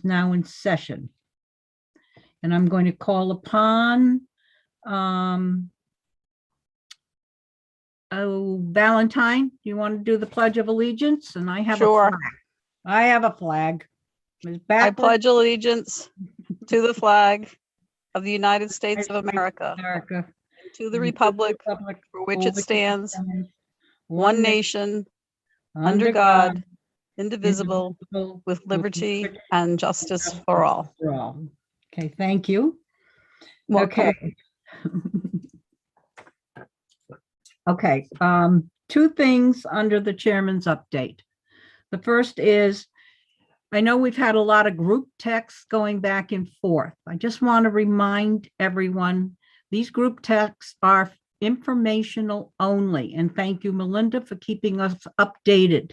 now in session. And I'm going to call upon Valentine, do you want to do the Pledge of Allegiance? And I have Sure. a flag. I have a flag. It's I backwards. pledge allegiance to the flag of the United States of America, America. and to the republic for which it stands, one nation, under God, indivisible, with liberty and justice for all. Okay, thank you. Welcome. Okay. Okay, two things under the chairman's update. The first is, I know we've had a lot of group texts going back and forth. I just want to remind everyone, these group texts are informational only. And thank you, Melinda, for keeping us updated.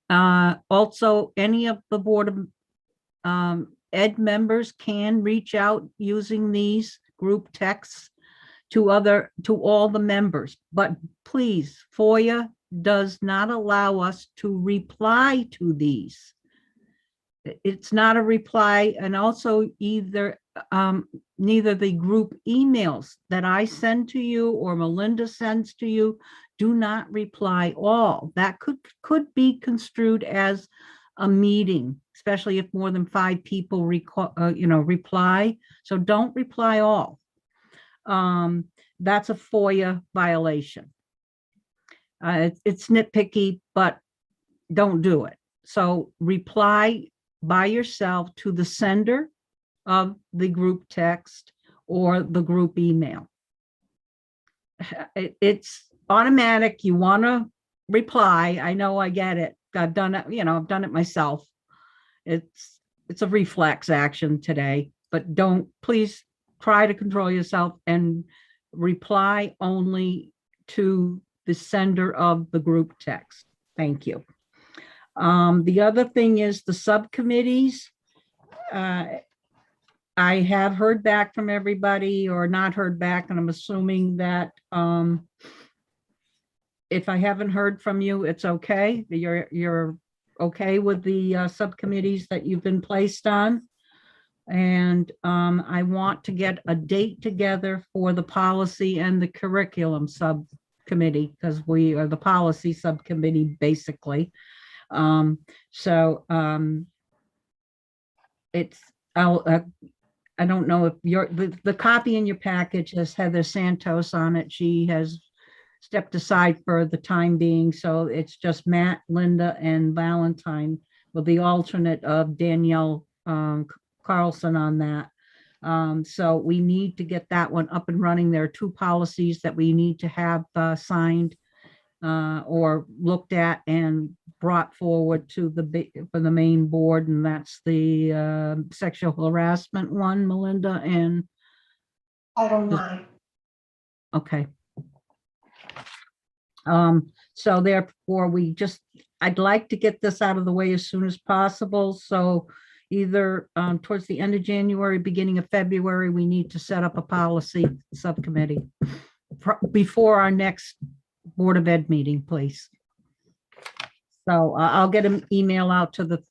Also, any of the Board of Ed members can reach out using these group texts to all the members, but please, FOIA does not allow us to reply to these. It's not a reply, and also neither the group emails that I send to you or Melinda sends to you do not reply all. That could be construed as a meeting, especially if more than 5 people reply. So don't reply all. That's a FOIA violation. It's nitpicky, but don't do it. So reply by yourself to the sender of the group text or the group email. It's automatic. You want to reply. I know, I get it. I've done it, I've done it myself. It's a reflex action today, but please try to control yourself and reply only to the sender of the group text. Thank you. The other thing is the subcommittees. I have heard back from everybody or not heard back, and I'm assuming that if I haven't heard from you, it's okay. You're okay with the subcommittees that you've been placed on. And I want to get a date together for the policy and the curriculum subcommittee, because we are the policy subcommittee, basically. I don't know if the copy in your package has Heather Santos on it. She has stepped aside for the time being, so it's just Matt, Linda, and Valentine with the alternate of Danielle Carlson on that. So we need to get that one up and running. There are 2 policies that we need to have signed or looked at and brought forward to for the main board, and that's the sexual harassment one, Melinda, and Title IX. Okay. So therefore I'd like to get this out of the way as soon as possible. So either towards the end of January, beginning of February, we need to set up a policy subcommittee before our next Board of Ed meeting, please. So I'll get an email out to the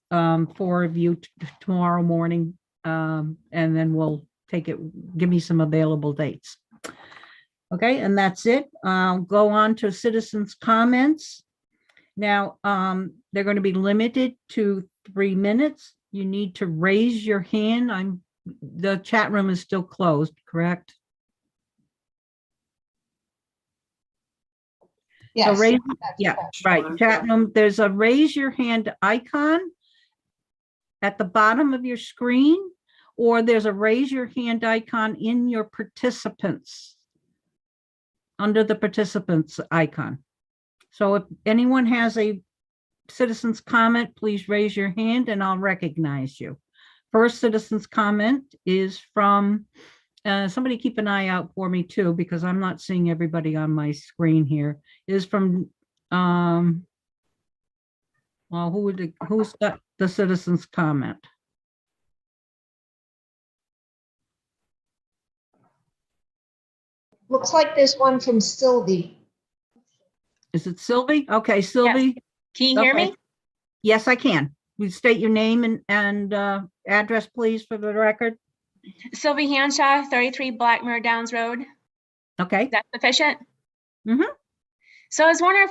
4 of you tomorrow morning, and then we'll take it, give me some available dates. Okay, and that's it. I'll go on to citizens' comments. Now, they're going to be limited to 3 minutes. You need to raise your hand. The chat room is still closed, correct? Yes. So right. Chat room, there's a raise your hand icon at the bottom of your screen, or there's a raise your hand icon in your participants, under the participants icon. So if anyone has a citizen's comment, please raise your hand and I'll recognize you. First citizen's comment is from, somebody keep an eye out for me too, because I'm not seeing everybody on my screen here, is from, well, who's got the citizen's comment? Looks like there's one from Sylvie. Is it Sylvie? Okay, Sylvie. Can you hear me? Yes, I can. Please state your name and address, please, for the record. Sylvie Hanshaw, 33 Blackmore Downs Road. Is Okay. that sufficient? Mhm. So I was wondering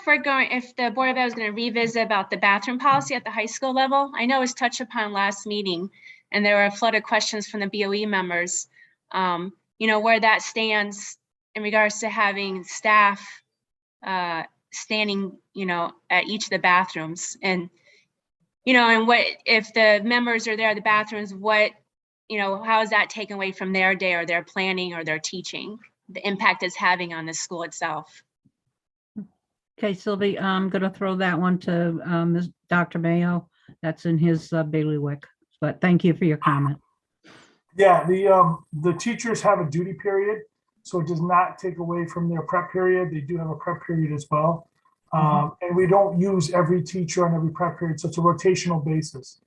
if the Board of Ed was going to revisit about the bathroom policy at the high school level. I know it was touched upon last meeting, and there were a flood of questions from the BOE members. Where that stands in regards to having staff standing, at each of the bathrooms, and what if the members are there at the bathrooms, how is that taken away from their day or their planning or their teaching, the impact it's having on the school itself? Okay, Sylvie, I'm going to throw that one to Dr. Mayo. That's in his bailiwick, but thank you for your comment. Yeah, the teachers have a duty period, so it does not take away from their prep period. They do have a prep period as well. And we don't use every teacher on every prep period, so it's a rotational basis.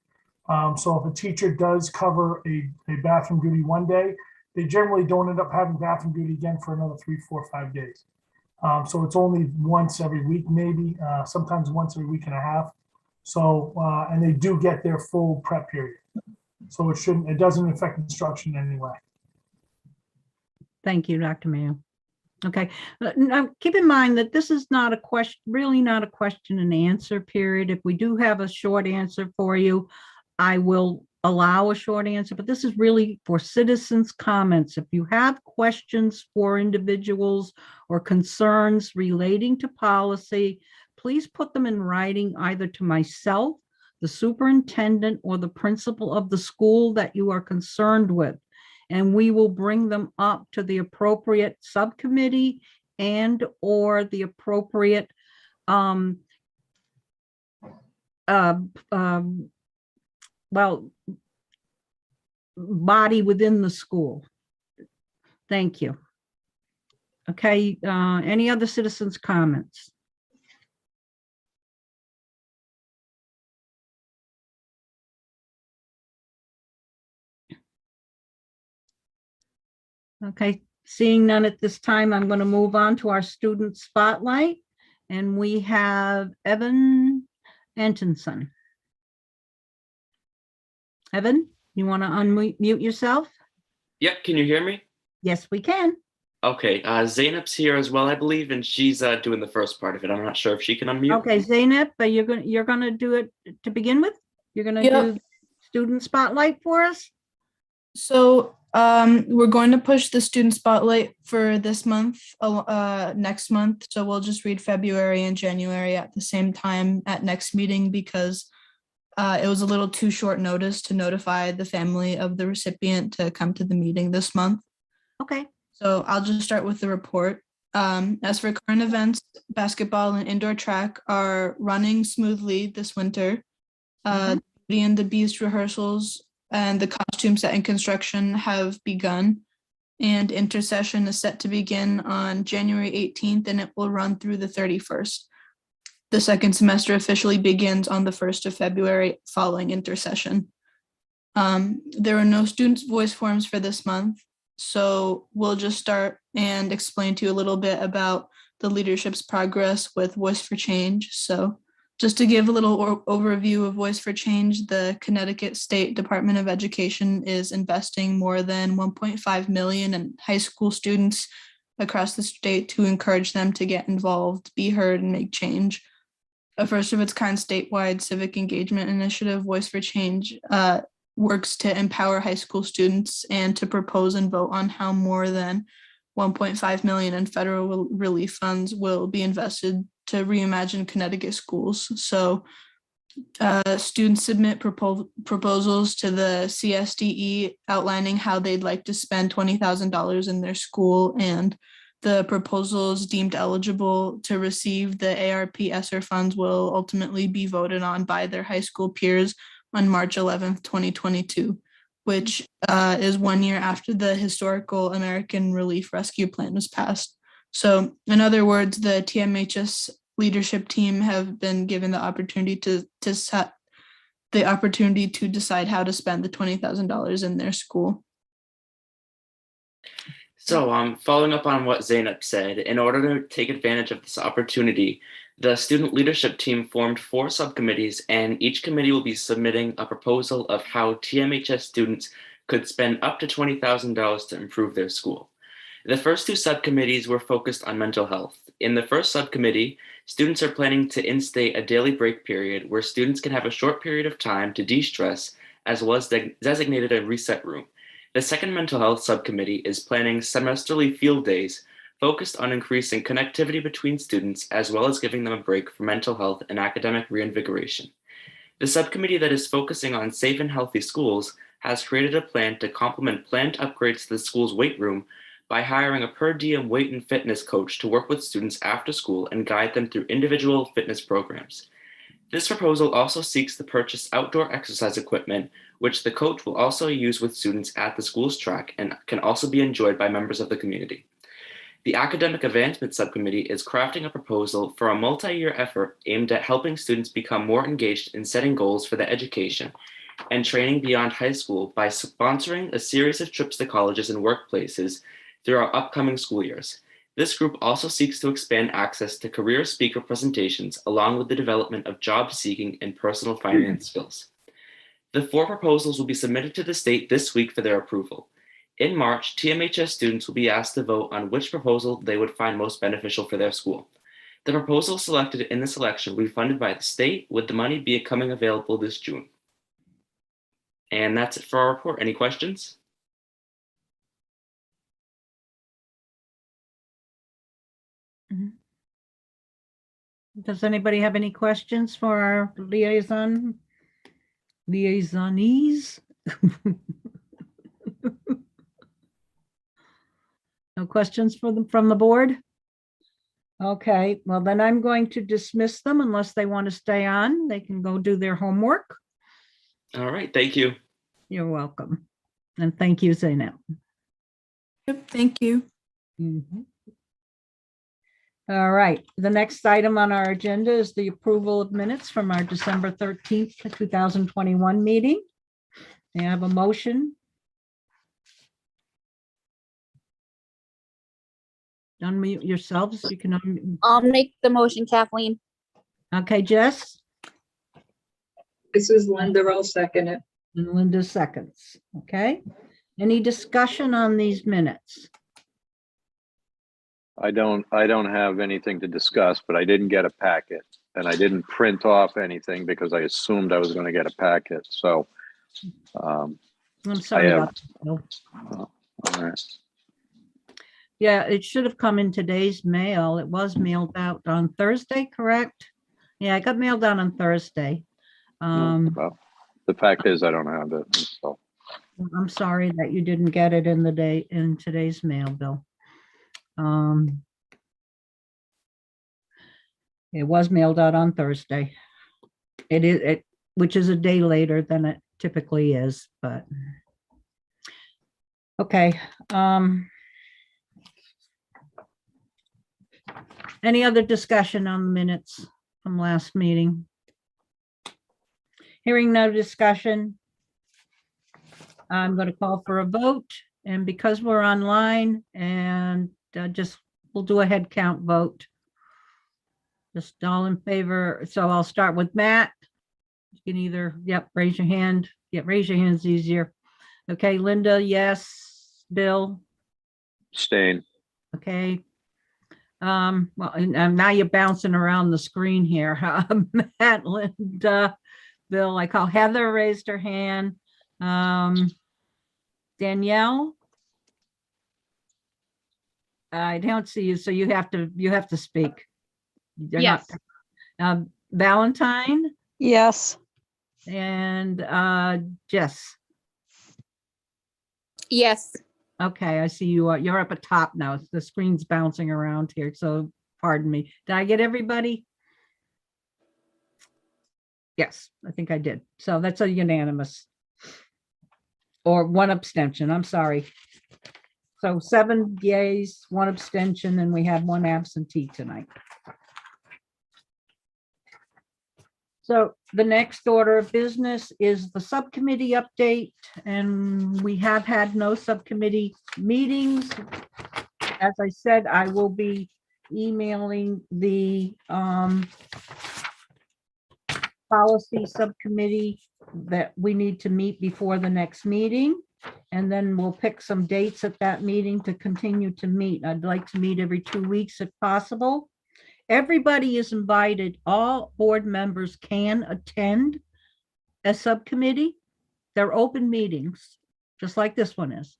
So if a teacher does cover a bathroom duty one day, they generally don't end up having bathroom duty again for another 3, 4, 5 days. So it's only once every week, maybe, sometimes once every week and a half. So, and they do get their full prep period. So it doesn't affect instruction in any way. Thank you, Dr. Mayo. Okay, now keep in mind that this is not a question, really not a question and answer period. If we do have a short answer for you, I will allow a short answer, but this is really for citizens' comments. If you have questions for individuals or concerns relating to policy, please put them in writing either to myself, the superintendent, or the principal of the school that you are concerned with. And we will bring them up to the appropriate subcommittee and or the appropriate body within the school. Thank you. Okay, any other citizens' comments? Okay, seeing none at this time, I'm going to move on to our student spotlight. And we have Evan Antonson. Evan, you want to unmute yourself? Yep, can you hear me? Yes, we can. Okay, Zainab's here as well, I believe, and she's doing the first part of it. I'm not sure if she can unmute. Okay, Zainab, but you're gonna do it to begin with? You're gonna do student spotlight for us? So we're going to push the student spotlight for this month, next month. So we'll just read February and January at the same time at next meeting because it was a little too short notice to notify the family of the recipient to come to the meeting this month. Okay. So I'll just start with the report. As for current events, basketball and indoor track are running smoothly this winter. Beauty and the Beast rehearsals and the costume set and construction have begun. And intersession is set to begin on January 18th and it will run through the 31st. The second semester officially begins on the 1st of February following intersession. There are no students' voice forums for this month. So we'll just start and explain to you a little bit about the leadership's progress with Voice for Change. So just to give a little overview of Voice for Change, the Connecticut State Department of Education is investing more than 1.5 million in high school students across the state to encourage them to get involved, be heard, and make change. A first of its kind statewide civic engagement initiative, Voice for Change, works to empower high school students and to propose and vote on how more than 1.5 million in federal relief funds will be invested to reimagine Connecticut schools. So students submit proposals to the CSDE outlining how they'd like to spend $20,000 in their school, and the proposals deemed eligible to receive the ARP ESSER funds will ultimately be voted on by their high school peers on March 11th, 2022, which is 1 year after the historical American Relief Rescue Plan was passed. So in other words, the TMHS leadership team have been given the opportunity to decide how to spend the $20,000 in their school. So following up on what Zainab said, in order to take advantage of this opportunity, The student leadership team formed 4 subcommittees, and each committee will be submitting a proposal of how TMHS students could spend up to $20,000 to improve their school. The first 2 subcommittees were focused on mental health. In the first subcommittee, students are planning to instate a daily break period where students can have a short period of time to de-stress, as well as designated a reset room. The second mental health subcommittee is planning semesterly field days focused on increasing connectivity between students, as well as giving them a break for mental health and academic reinvigoration. The subcommittee that is focusing on safe and healthy schools has created a plan to complement planned upgrades to the school's weight room by hiring a per diem weight and fitness coach to work with students after school and guide them through individual fitness programs. This proposal also seeks to purchase outdoor exercise equipment, which the coach will also use with students at the school's track and can also be enjoyed by members of the community. The Academic Advancement Subcommittee is crafting a proposal for a multi-year effort aimed at helping students become more engaged in setting goals for their education and training beyond high school by sponsoring a series of trips to colleges and workplaces throughout upcoming school years. This group also seeks to expand access to career speaker presentations along with the development of job seeking and personal finance skills. The 4 proposals will be submitted to the state this week for their approval. In March, TMHS students will be asked to vote on which proposal they would find most beneficial for their school. The proposal selected in this election will be funded by the state, with the money becoming available this June. And that's it for our report. Any questions? Does anybody have any questions for our liaisonees? No questions from the board? Okay, well then I'm going to dismiss them unless they want to stay on. They can go do their homework. All right, thank you. You're welcome. And thank you, Zainab. Yep, thank you. Mhm. All right, the next item on our agenda is the approval of minutes from our December 13th, 2021 meeting. May I have a motion? Unmute yourselves. You can unmute. I'll make the motion, Kathleen. Okay, Jess This is Linda. I'll second it. and Linda seconds. Okay. Any discussion on these minutes? I don't have anything to discuss, but I didn't get a packet and I didn't print off anything because I assumed I was going to get a packet. So, I'm sorry have- about that. No. all right. Yeah, it should have come in today's mail. It was mailed out on Thursday, correct? Yeah, it got mailed out on Thursday. Well, the fact is I don't have it. So I'm sorry that you didn't get it in today's mail, Bill. It was mailed out on Thursday. Which is a day later than it typically is, but okay. Any other discussion on the minutes from last meeting? Hearing no discussion, I'm going to call for a vote, and because we're online and we'll do a head count vote. Just all in favor. So I'll start with Matt. You can either, raise your hand. Raise your hand's easier. Okay, Linda, yes. Bill, Stain. okay. Well, and now you're bouncing around the screen here. Matt, Linda, Bill, I call Heather raised her hand. Danielle? I don't see you, so you have to speak. You're not- Valentine Yes. and Jess. Yes. Okay, I see you. You're up at top now. The screen's bouncing around here, so pardon me. Did I get everybody? Yes, I think I did. So that's a unanimous. Or one abstention, I'm sorry. So 7 yays, 1 abstention, and we have 1 absentee tonight. So the next order of business is the subcommittee update, and we have had no subcommittee meetings. As I said, I will be emailing the policy subcommittee that we need to meet before the next meeting. And then we'll pick some dates at that meeting to continue to meet. I'd like to meet every 2 weeks if possible. Everybody is invited. All board members can attend a subcommittee. They're open meetings, just like this one is.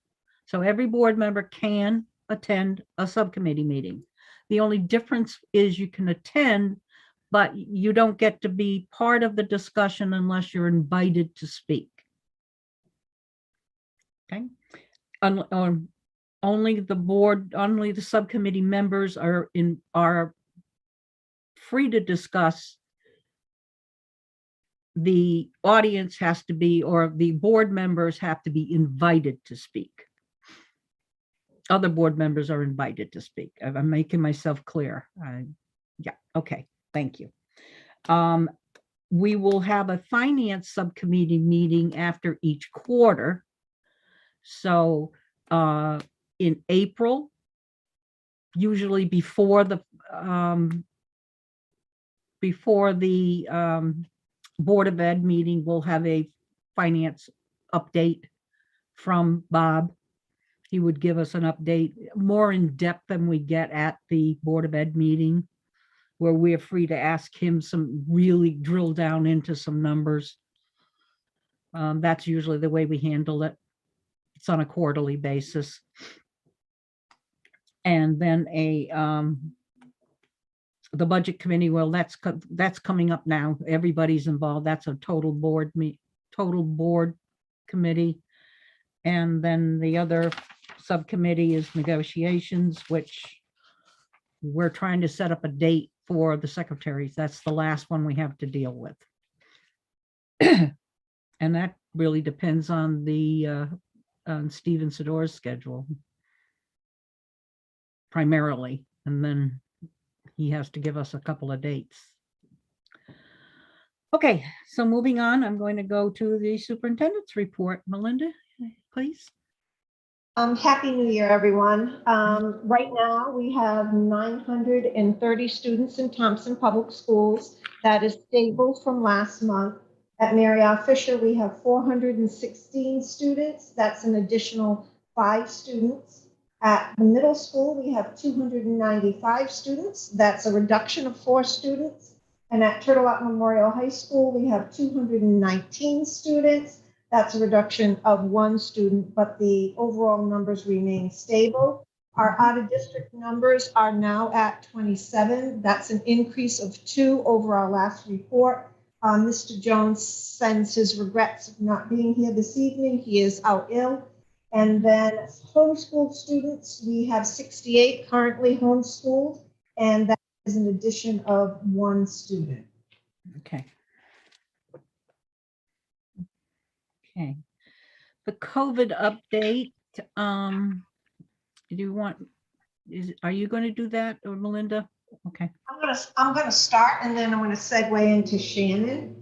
So every board member can attend a subcommittee meeting. The only difference is you can attend, but you don't get to be part of the discussion unless you're invited to speak. Okay. Only the subcommittee members are free to discuss. The audience has to be, or the board members have to be invited to speak. Other board members are invited to speak. I'm making myself clear. Yeah, okay, thank you. We will have a finance subcommittee meeting after each quarter. So in April, usually before the Board of Ed meeting, we'll have a finance update from Bob. He would give us an update more in depth than we get at the Board of Ed meeting, where we're free to ask him some really drill down into some numbers. That's usually the way we handle it. It's on a quarterly basis. And then the budget committee, well, that's coming up now. Everybody's involved. That's a total board committee. And then the other subcommittee is negotiations, which we're trying to set up a date for the secretaries. That's the last one we have to deal with. And that really depends on the on Stephen Sidor's schedule primarily, and then he has to give us a couple of dates. Okay, so moving on, I'm going to go to the superintendent's report. Melinda, please. Happy New Year, everyone. Right now, we have 930 students in Thompson Public Schools. That is stable from last month. At Marriott Fisher, we have 416 students. That's an additional 5 students. At the middle school, we have 295 students. That's a reduction of 4 students. And at Turtle Rock Memorial High School, we have 219 students. That's a reduction of 1 student, but the overall numbers remain stable. Our out-of-district numbers are now at 27. That's an increase of 2 over our last report. Mr. Jones sends his regrets of not being here this evening. He is out ill. And then homeschooled students, we have 68 currently homeschooled, and that is an addition of 1 student. Okay. Okay. The COVID update, do you want, are you going to do that, or Melinda? Okay. I'm gonna start, and then I'm gonna segue into Shannon.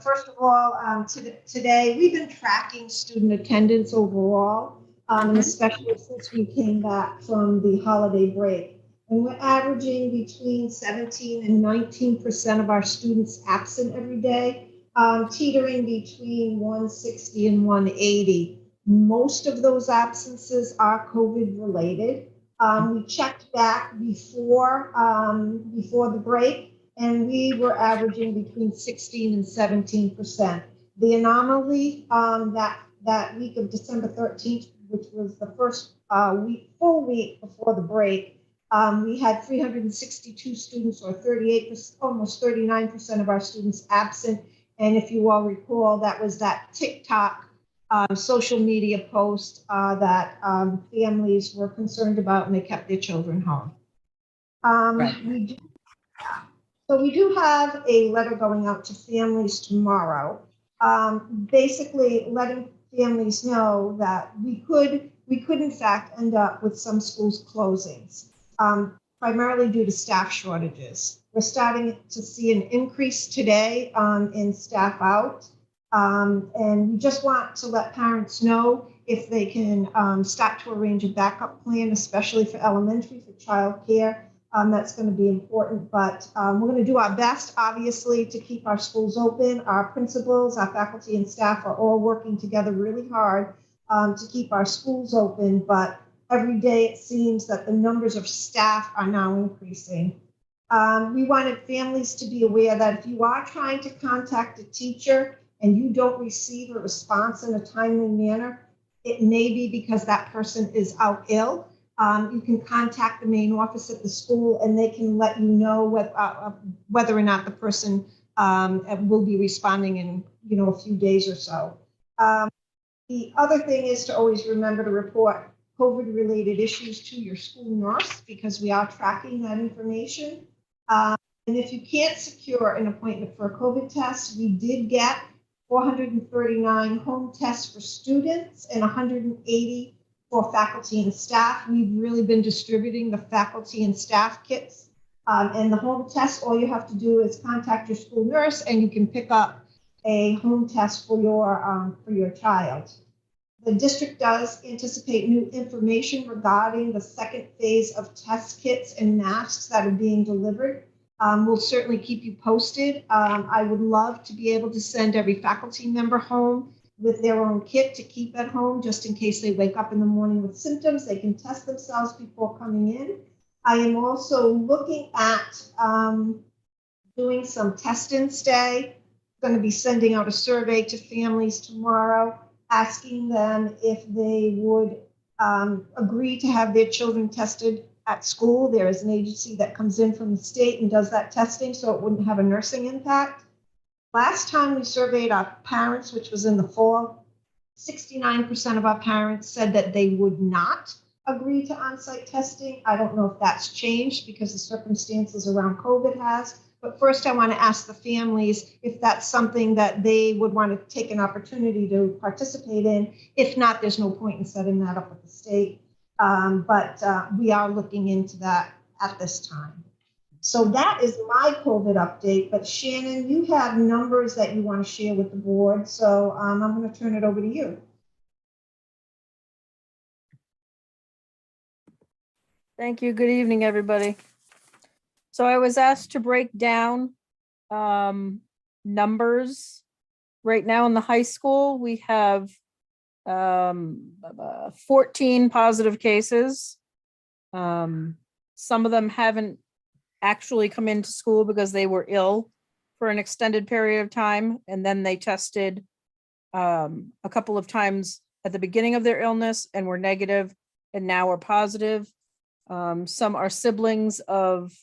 First of all, today we've been tracking student attendance overall, and especially since we came back from the holiday break. And we're averaging between 17 and 19% of our students absent every day, teetering between 160 and 180. Most of those absences are COVID related. We checked back before the break, and we were averaging between 16 and 17%. The anomaly that week of December 13th, which was the first full week before the break, we had 362 students, or 38%, almost 39% of our students absent. And if you all recall, that was that TikTok social media post that families were concerned about, and they kept their children home. Right. We do have a letter going out to families tomorrow, basically letting families know that we could in fact end up with some schools closings, primarily due to staff shortages. We're starting to see an increase today in staff out. And we just want to let parents know if they can start to arrange a backup plan, especially for elementary, for childcare, That's going to be important, but we're going to do our best, obviously, to keep our schools open. Our principals, our faculty and staff are all working together really hard to keep our schools open, but every day it seems that the numbers of staff are now increasing. We wanted families to be aware that if you are trying to contact a teacher and you don't receive a response in a timely manner, it may be because that person is out ill. You can contact the main office at the school and they can let you know whether or not the person will be responding in a few days or so. The other thing is to always remember to report COVID-related issues to your school nurse because we are tracking that information. And if you can't secure an appointment for a COVID test, we did get 439 home tests for students and 180 for faculty and staff. We've really been distributing the faculty and staff kits. And the home test, all you have to do is contact your school nurse and you can pick up a home test for your child. The district does anticipate new information regarding the second phase of test kits and masks that are being delivered. We'll certainly keep you posted. I would love to be able to send every faculty member home with their own kit to keep at home, just in case they wake up in the morning with symptoms. They can test themselves before coming in. I am also looking at doing some test and stay. I'm going to be sending out a survey to families tomorrow, asking them if they would agree to have their children tested at school. There is an agency that comes in from the state and does that testing, so it wouldn't have a nursing impact. Last time we surveyed our parents, which was in the fall, 69% of our parents said that they would not agree to on-site testing. I don't know if that's changed because the circumstances around COVID has. But first, I want to ask the families if that's something that they would want to take an opportunity to participate in. If not, there's no point in setting that up with the state. But we are looking into that at this time. So that is my COVID update. But Shannon, you have numbers that you want to share with the board. So I'm going to turn it over to you. Thank you. Good evening, everybody. So I was asked to break down numbers. Right now in the high school, we have 14 positive cases. Some of them haven't actually come into school because they were ill for an extended period of time. And then they tested a couple of times at the beginning of their illness and were negative and now are positive. Some are siblings of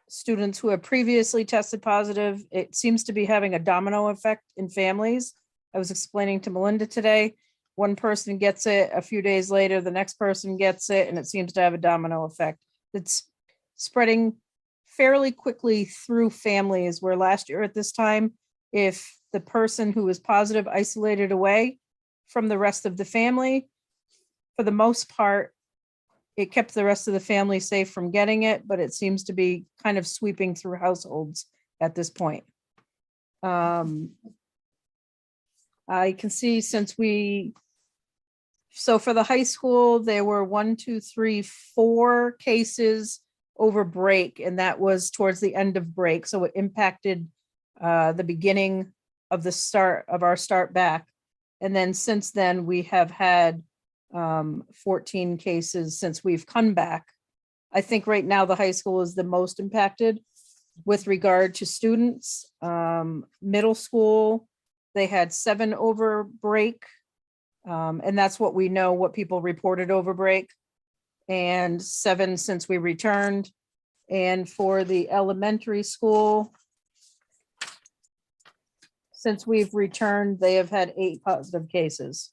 students who have previously tested positive. It seems to be having a domino effect in families. I was explaining to Melinda today, one person gets it, a few days later, the next person gets it, and it seems to have a domino effect. It's spreading fairly quickly through families, where last year at this time, if the person who was positive isolated away from the rest of the family, for the most part, it kept the rest of the family safe from getting it, but it seems to be kind of sweeping through households at this point. I can see so for the high school, there were 4 cases over break, and that was towards the end of break. So it impacted the beginning of our start back. And then since then, we have had 14 cases since we've come back. I think right now the high school is the most impacted with regard to students. Middle school, they had 7 over break. And that's what we know, what people reported over break, and 7 since we returned. And for the elementary school, since we've returned, they have had 8 positive cases.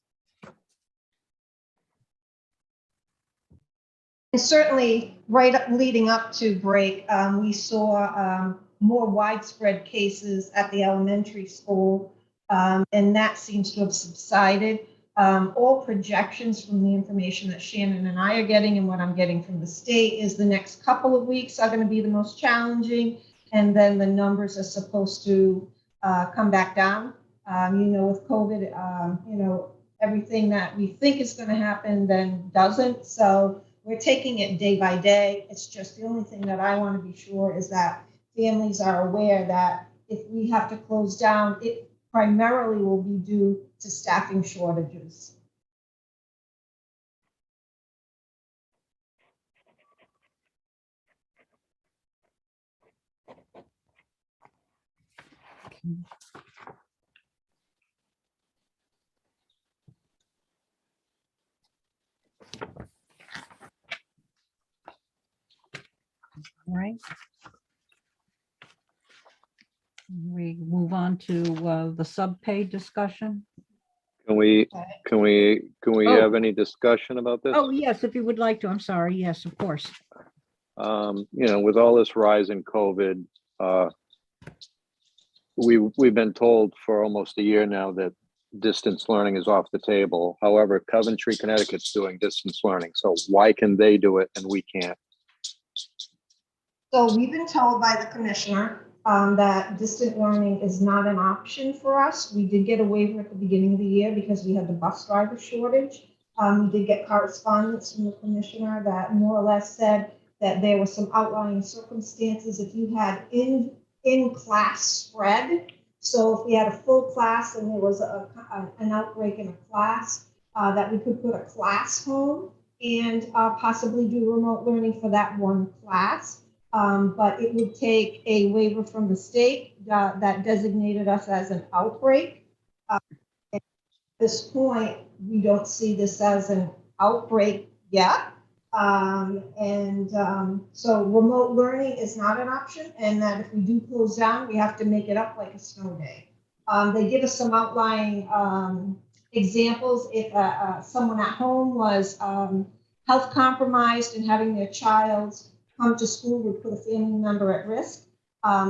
And certainly, leading up to break, we saw more widespread cases at the elementary school, and that seems to have subsided. All projections from the information that Shannon and I are getting and what I'm getting from the state is the next couple of weeks are going to be the most challenging, and then the numbers are supposed to come back down. With COVID, everything that we think is going to happen then doesn't. So we're taking it day by day. It's just the only thing that I want to be sure is that families are aware that if we have to close down, it primarily will be due to staffing shortages. All right. We move on to the subpaid discussion. Can we Oh. have any discussion about this? Oh, yes, if you would like to. I'm sorry. Yes, of course. With all this rise in COVID, we've been told for almost a year now that distance learning is off the table. However, Coventry, Connecticut's doing distance learning. So why can they do it and we can't? So we've been told by the commissioner that distant learning is not an option for us. We did get a waiver at the beginning of the year because we had the bus driver shortage. We did get correspondence from the commissioner that more or less said that there were some outlying circumstances if you had in-class spread. So if we had a full class and there was an outbreak in a class, that we could put a class home and possibly do remote learning for that one class. But it would take a waiver from the state that designated us as an outbreak. At this point, we don't see this as an outbreak yet. So remote learning is not an option, and that if we do close down, we have to make it up like a snow day. They give us some outlying examples. If someone at home was health compromised and having their child come to school would put a family member at risk,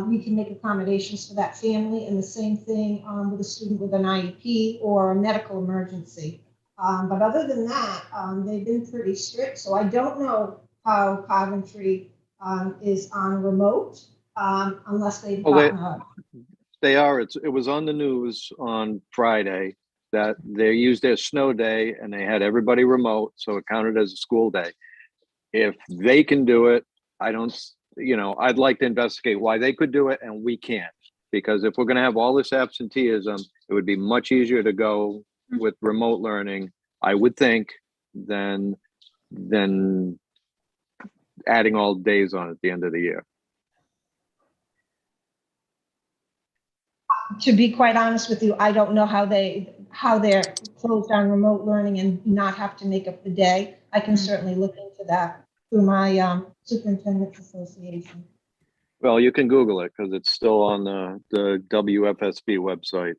we can make accommodations for that family, and the same thing with a student with an IEP or a medical emergency. But other than that, they've been pretty strict. So I don't know how Coventry is on remote unless they've gotten They are. It was on the news on Friday that they used their snow day and they had everybody remote, so it counted as a school day. If they can do it, I'd like to investigate why they could do it and we can't. Because if we're going to have all this absenteeism, it would be much easier to go with remote learning, I would think, than adding all days on at the end of the year. To be quite honest with you, I don't know how they're closed on remote learning and not have to make up the day. I can certainly look into that through my Superintendent's Association. Well, you can Google it because it's still on the WFSB website,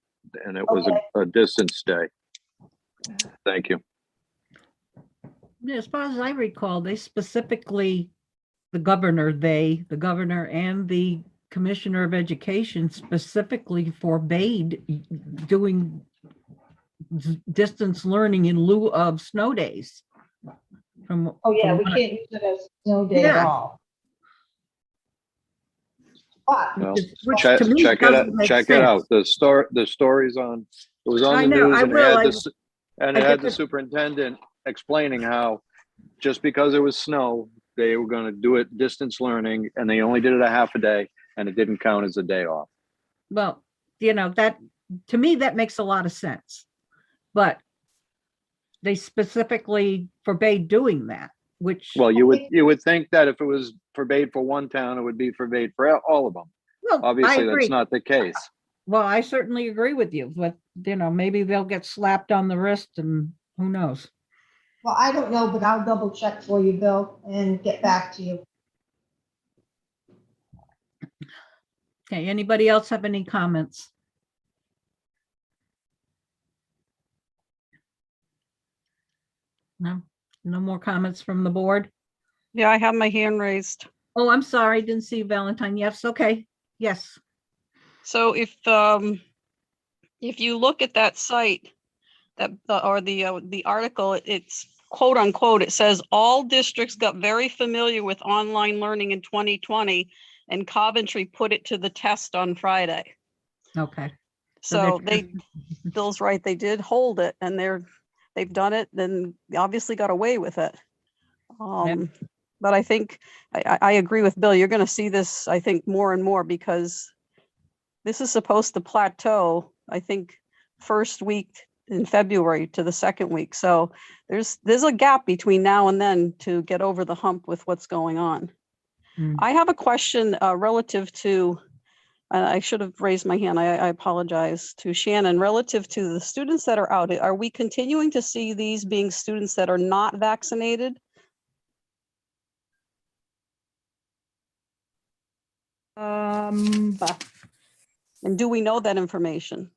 and it was a distance day. Thank you. As far as I recall, they specifically, the governor and the Commissioner of Education specifically forbade doing distance learning in lieu of snow days. We can't use it as snow day at all. But Well, check it out. The story's on. It was on the news, and it had the superintendent explaining how just because it was snow, they were going to do it distance learning, and they only did it a half a day, and it didn't count as a day off. Well, that to me that makes a lot of sense, but they specifically forbade doing that. Which, well, you would think that if it was forbade for one town, it would be forbade for all of them. Well, obviously that's not the case. Well, I certainly agree with you, but maybe they'll get slapped on the wrist and who knows. Well, I don't know, but I'll double check for you, Bill, and get back to you. Okay, anybody else have any comments? No more comments from the board? Yeah, I have my hand raised. Oh, I'm sorry, didn't see Valentine. Yes, okay, yes. So if you look at that site, or the article, it's quote unquote, it says all districts got very familiar with online learning in 2020, and Coventry put it to the test on Friday. Okay. So Bill's right, they did hold it, and they've done it, then obviously got away with it. But I think, I agree with Bill, you're gonna see this, I think, more and more because this is supposed to plateau, I think, first week in February to the second week. So there's a gap between now and then to get over the hump with what's going on. Mm. I have a question relative to, I should have raised my hand. I apologize to Shannon. Relative to the students that are out, are we continuing to see these being students that are not vaccinated? Um, And do we know that information?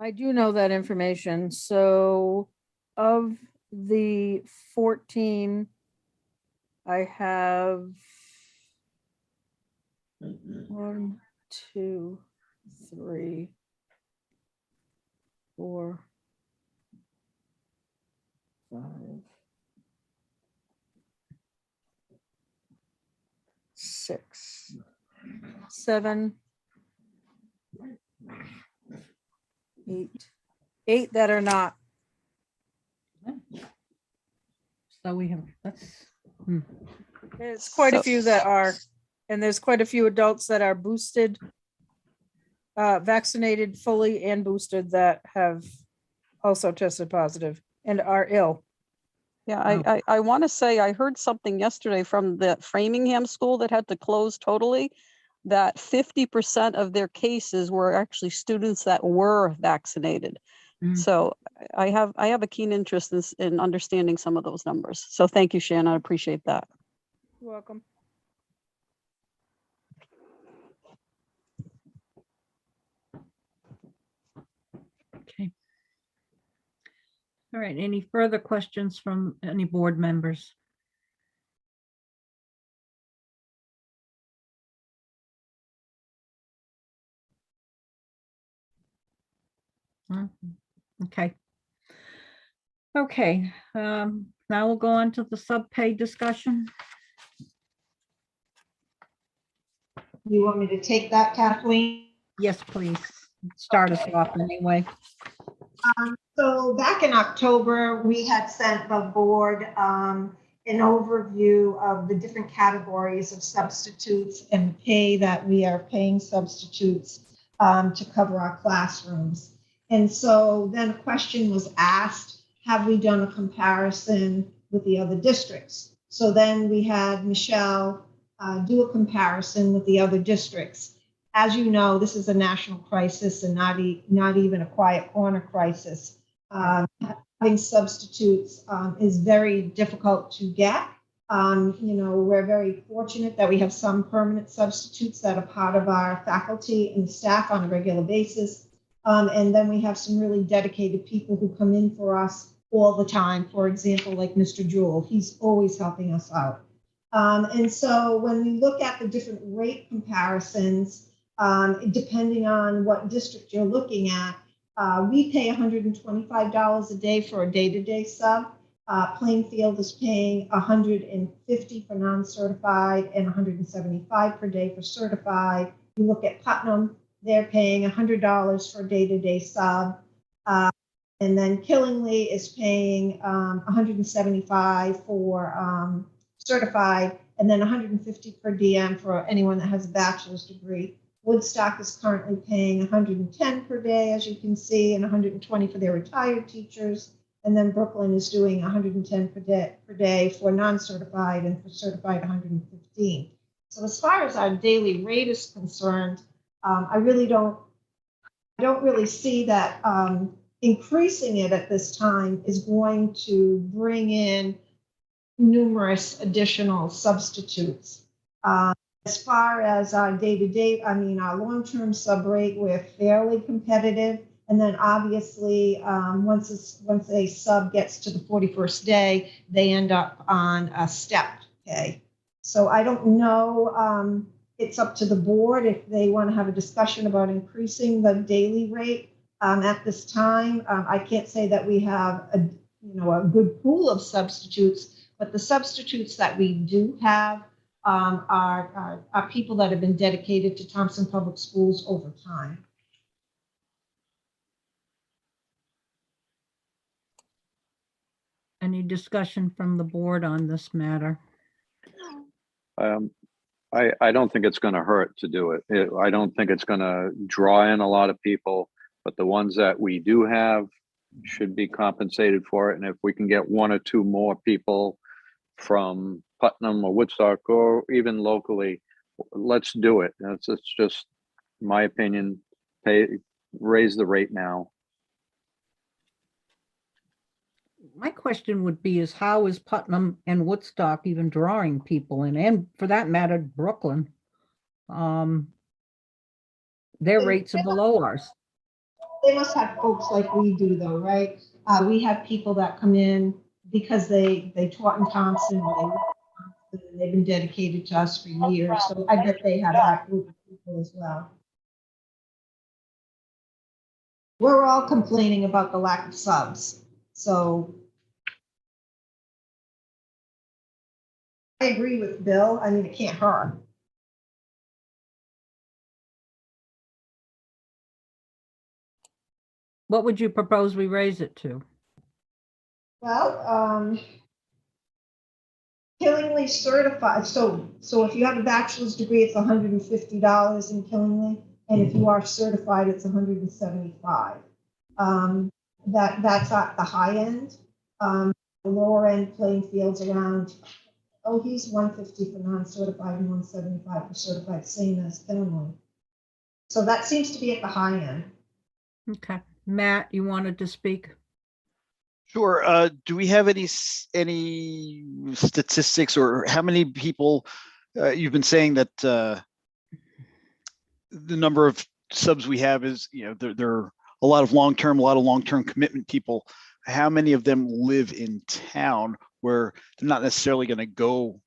I do know that information. So of the 14, I have 1, 2, 3, 4, 5, 6, 7, 8 that are not. So we have, that's, There's quite a So- few that are, and there's quite a few adults that are boosted, vaccinated fully and boosted that have also tested positive and are ill. Yeah, Oh. I want to say, I heard something yesterday from the Framingham school that had to close totally, that 50% of their cases were actually students that were vaccinated. Mm. So I have a keen interest in understanding some of those numbers. So thank you, Shannon, I appreciate that. You're welcome. okay. All right, any further questions from any board members? Mm, Okay. Okay, now we'll go on to the subpay discussion. You want me to take that, Kathleen? Yes, please. Start us off anyway. So back in October, we had sent the board an overview of the different categories of substitutes and pay that we are paying substitutes to cover our classrooms. And so then a question was asked, have we done a comparison with the other districts? So then we had Michelle do a comparison with the other districts. As you know, this is a national crisis and not even a quiet corner crisis. Having substitutes is very difficult to get. We're very fortunate that we have some permanent substitutes that are part of our faculty and staff on a regular basis. And then we have some really dedicated people who come in for us all the time. For example, like Mr. Jewell, he's always helping us out. And so when we look at the different rate comparisons, depending on what district you're looking at, we pay $125 a day for a day-to-day sub. Plainfield is paying $150 for non-certified and $175 per day for certified. You look at Putnam, they're paying $100 for a day-to-day sub. And then Killingly is paying $175 for certified, and then $150 per DM for anyone that has a bachelor's degree. Woodstock is currently paying $110 per day, as you can see, and $120 for their retired teachers. And then Brooklyn is doing $110 per day for non-certified, and for certified $115. So as far as our daily rate is concerned, I don't really see that increasing it at this time is going to bring in numerous additional substitutes. As far as our day-to-day, our long-term sub rate, we're fairly competitive. And then obviously, once a sub gets to the 41st day, they end up on a stepped pay. So I don't know, it's up to the board if they want to have a discussion about increasing the daily rate at this time. I can't say that we have a good pool of substitutes, but the substitutes that we do have are people that have been dedicated to Thompson Public Schools over time. Any discussion from the board on this matter? I don't think it's gonna hurt to do it. I don't think it's gonna draw in a lot of people, but the ones that we do have should be compensated for it. And if we can get one or two more people from Putnam or Woodstock or even locally, let's do it. It's just my opinion. Raise the rate now. My question would be is how is Putnam and Woodstock even drawing people in, and for that matter, Brooklyn? Their rates are below ours. They must have folks like we do though, right? We have people that come in because they taught in Thompson, or they've been dedicated to us for years. So I bet they have that group of people as well. We're all complaining about the lack of subs. So I agree with Bill. I mean, it can't hurt. What would you propose we raise it to? Well, Killingly certified. So if you have a bachelor's degree, it's $150 in Killingly, and if you are certified, it's $175. That's at the high end. The lower end playing fields around. Oh, he's $150 for non-certified and $175 for certified, same as Killingly. So that seems to be at the high end. Okay, Matt, you wanted to speak? Sure. Do we have any statistics or how many people you've been saying that the number of subs we have is, there are a lot of long-term commitment people. How many of them live in town where they're not necessarily going to go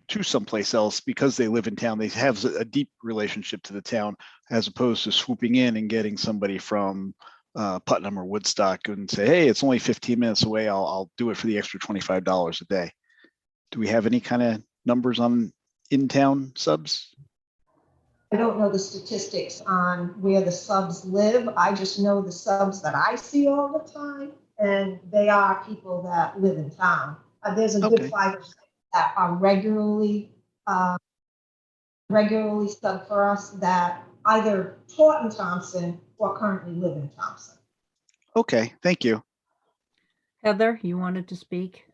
to someplace else because they live in town? They have a deep relationship to the town as opposed to swooping in and getting somebody from Putnam or Woodstock and say, hey, it's only 15 minutes away. I'll do it for the extra $25 a day. Do we have any kind of numbers on in-town subs? I don't know the statistics on where the subs live. I just know the subs that I see all the time, and they are people that live in town. There's a good 5 or 6 that are regularly sub for us that either taught in Thompson or currently live in Thompson. Okay, thank you. Heather, you wanted to speak?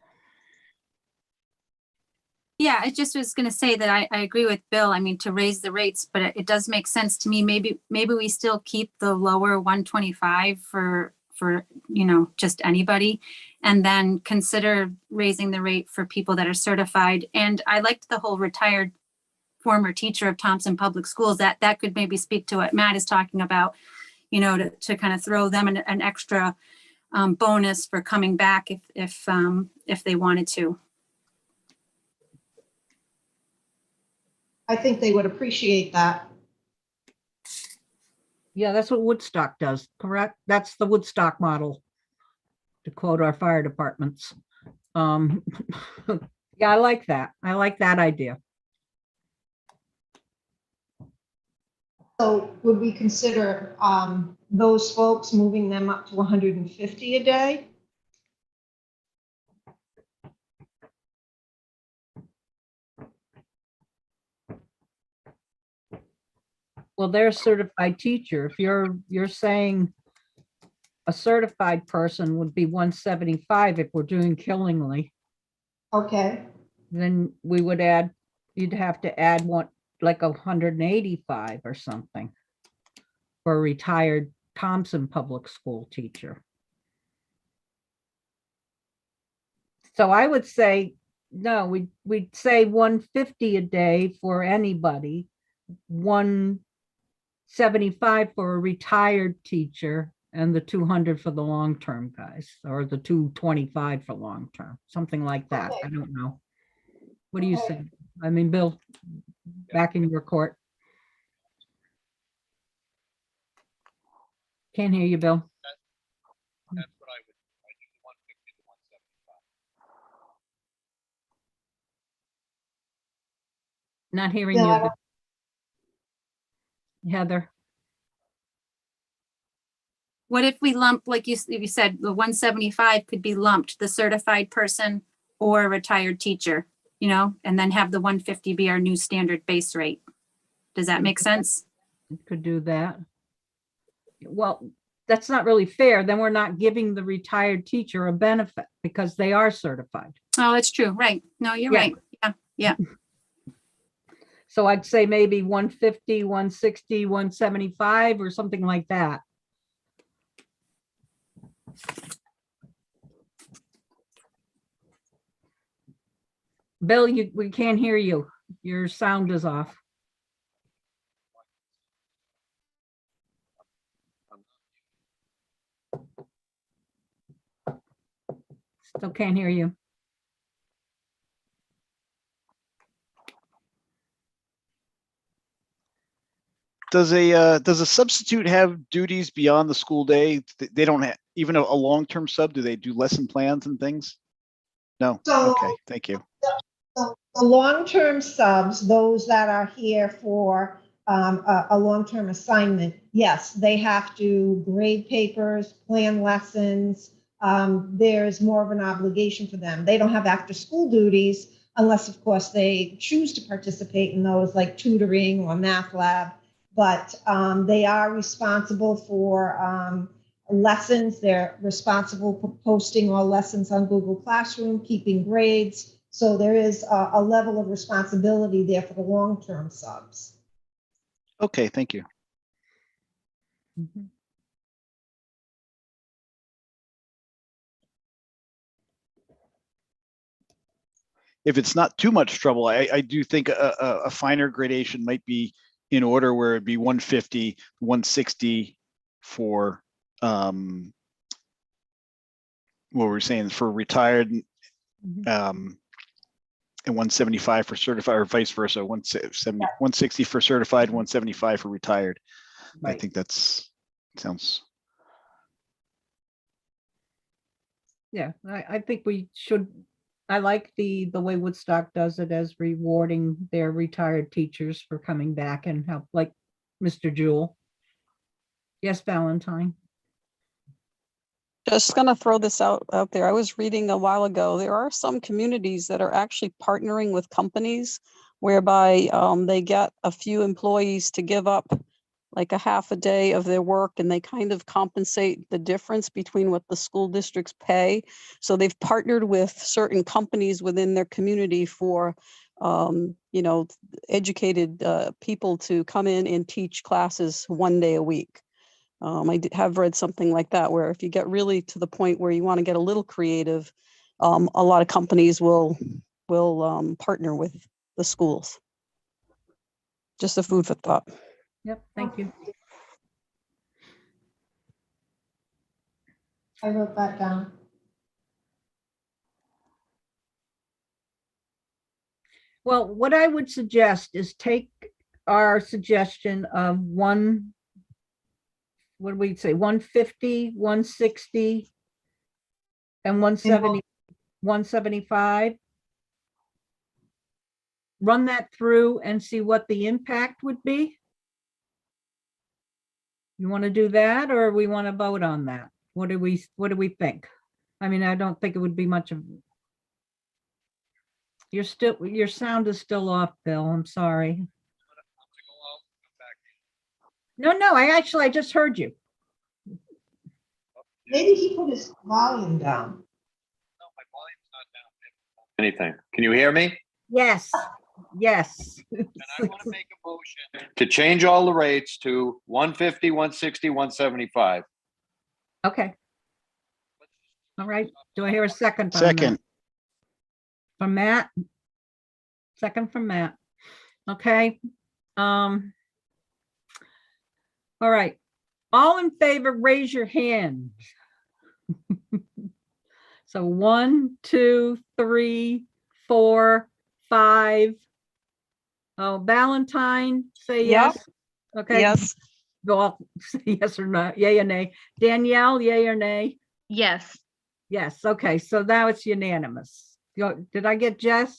Yeah, I just was going to say that I agree with Bill. I mean, to raise the rates, but it does make sense to me. Maybe we still keep the lower 125 for just anybody, and then consider raising the rate for people that are certified. And I liked the whole retired former teacher of Thompson Public Schools. That could maybe speak to what Matt is talking about, to kind of throw them an extra bonus for coming back if they wanted to. I think they would appreciate that. Yeah, that's what Woodstock does, correct? That's the Woodstock model, to quote our fire departments. Yeah, I like that. I like that idea. So would we consider those folks moving them up to 150 a day? Well, they're a certified teacher. If you're saying a certified person would be 175 if we're doing Killingly, Okay. then you'd have to add one, like 185 or something for a retired Thompson Public School teacher. So I would say, no, we'd say 150 a day for anybody, 175 for a retired teacher, and the 200 for the long-term guys, or the 225 for long-term, something like that. Okay. I don't know. What do you think? I mean, Bill, back in your court. Can't hear you, Bill. That's what I do 150 to 175. Not hearing No, I you, don't- Heather. What if we lump, like you said, the 175 could be lumped, the certified person or a retired teacher, you know, and then have the 150 be our new standard base rate. Does that make sense? Could do that. Well, that's not really fair. Then we're not giving the retired teacher a benefit because they are certified. Oh, that's true. Right. No, you're Yeah. right. Yeah. Yeah. So I'd say maybe 150, 160, 175 or something like that. Bill, we can't hear you. Your sound is off. Still can't hear you. Does a substitute have duties beyond the school day? They don't have even a long-term sub. Do they do lesson plans and things? No. So- Okay, thank you. So the long-term subs, those that are here for a long-term assignment, yes, they have to grade papers, plan lessons. There's more of an obligation for them. They don't have after-school duties unless, of course, they choose to participate in those like tutoring or math lab. But they are responsible for lessons. They're responsible for posting all lessons on Google Classroom, keeping grades. So there is a level of responsibility there for the long-term subs. Okay, thank you. Mhm. If it's not too much trouble, I do think a finer gradation might be in order where it'd be 150, 160 for what we're saying for retired, Mhm. and 175 for certified, or vice versa, 160 for certified, 175 for retired. I Right. think sounds. Yeah, I think we should. I like the way Woodstock does it as rewarding their retired teachers for coming back and help, like Mr. Jewell. Yes, Valentine. Just gonna throw this out there. I was reading a while ago, there are some communities that are actually partnering with companies whereby they get a few employees to give up like a half a day of their work, and they kind of compensate the difference between what the school districts pay. So they've partnered with certain companies within their community for you know, educated people to come in and teach classes one day a week. Have read something like that, where if you get really to the point where you want to get a little creative, a lot of companies will partner with the schools. Just a food for thought. Yep, thank you. I wrote that down. Well, what I would suggest is take our suggestion of what do we say, 150, 160, and 170, 175. Run that through and see what the impact would be. You want to do that, or we want to vote on that? What do we think? I mean, I don't think it would be much of. Your sound is still off, Bill. I'm sorry. No, I just heard you. Maybe he put his volume down. Anything. Can you hear me? Yes, yes. And I want to make a motion to change all the rates to 150, 160, 175. Okay. All right. Do I hear a second? on that? Second. From Matt? Second from Matt. Okay. All right. All in favor, raise your hand. So 1, 2, 3, 4, 5. Oh, Valentine, say Yep. yes. Okay. Yes. Go say yes or not, yay or nay. Danielle, yay or nay? Yes. Yes, okay, so now it's unanimous. Did I get Jess?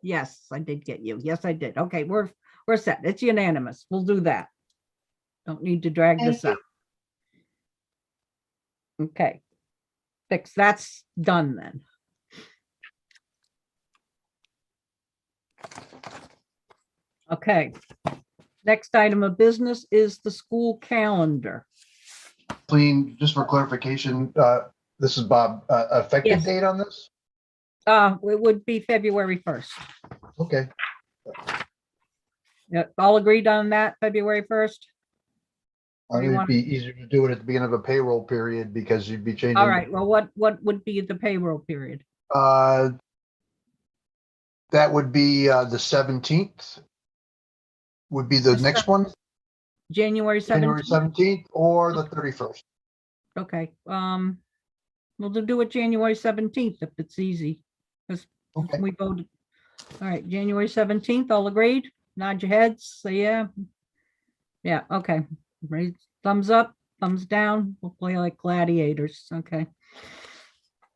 Yes, I did get you. Yes, I did. Okay, we're set. It's unanimous. We'll do that. Don't need to drag Thank this you. up. Okay. That's done then. Okay. Next item of business is the school calendar. Clean, just for clarification, this is Bob, effective Yes. date on this? It would be February 1st. Okay, Yeah, all agreed on that, February 1st? I Or you think it'd want- be easier to do it at the beginning of a payroll period because you'd be changing. All right, well, what would be the payroll period? That would be the 17th. Would be the The next one, January January 17th? 17th or the 31st. Okay, we'll do it January 17th if it's easy. Because Okay. we voted. All right, January 17th, all agreed? Nod your heads, say yeah. Yeah, okay. Raise thumbs up, thumbs down. We'll play like gladiators, okay.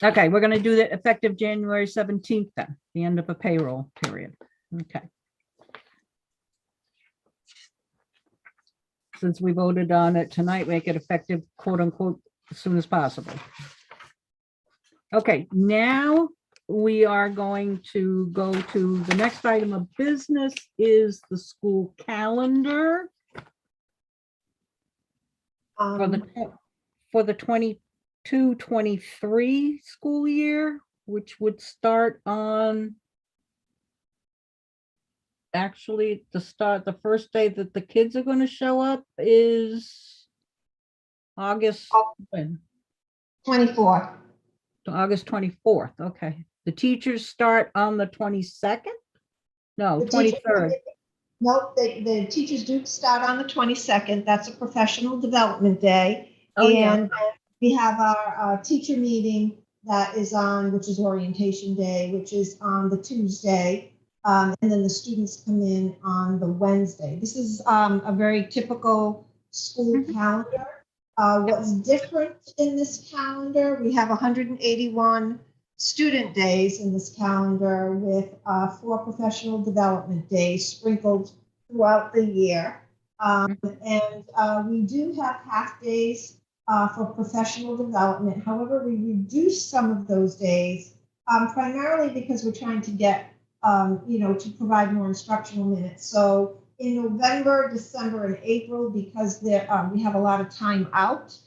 Okay, we're gonna do that effective January 17th then, the end of a payroll period. Okay. Since we voted on it tonight, make it effective, quote unquote, as soon as possible. Okay, now we are going to go to the next item of business is the school calendar for the 22-23 school year, which would start on actually the first day that the kids are going to show up is August, when? 24. August 24th. Okay. The teachers start on the 22nd? No, The teachers- 23rd. Nope, the teachers do start on the 22nd. That's a professional development day. Oh, yeah. And we have our teacher meeting that is on, which is orientation day, which is on the Tuesday. And then the students come in on the Wednesday. This is a very typical school calendar. What's different in this calendar, we have 181 student days in this calendar with 4 professional development days sprinkled throughout the year. And we do have half days for professional development. However, we reduce some of those days primarily because we're trying to get, to provide more instructional minutes. So in November, December, and April, because we have a lot of time out,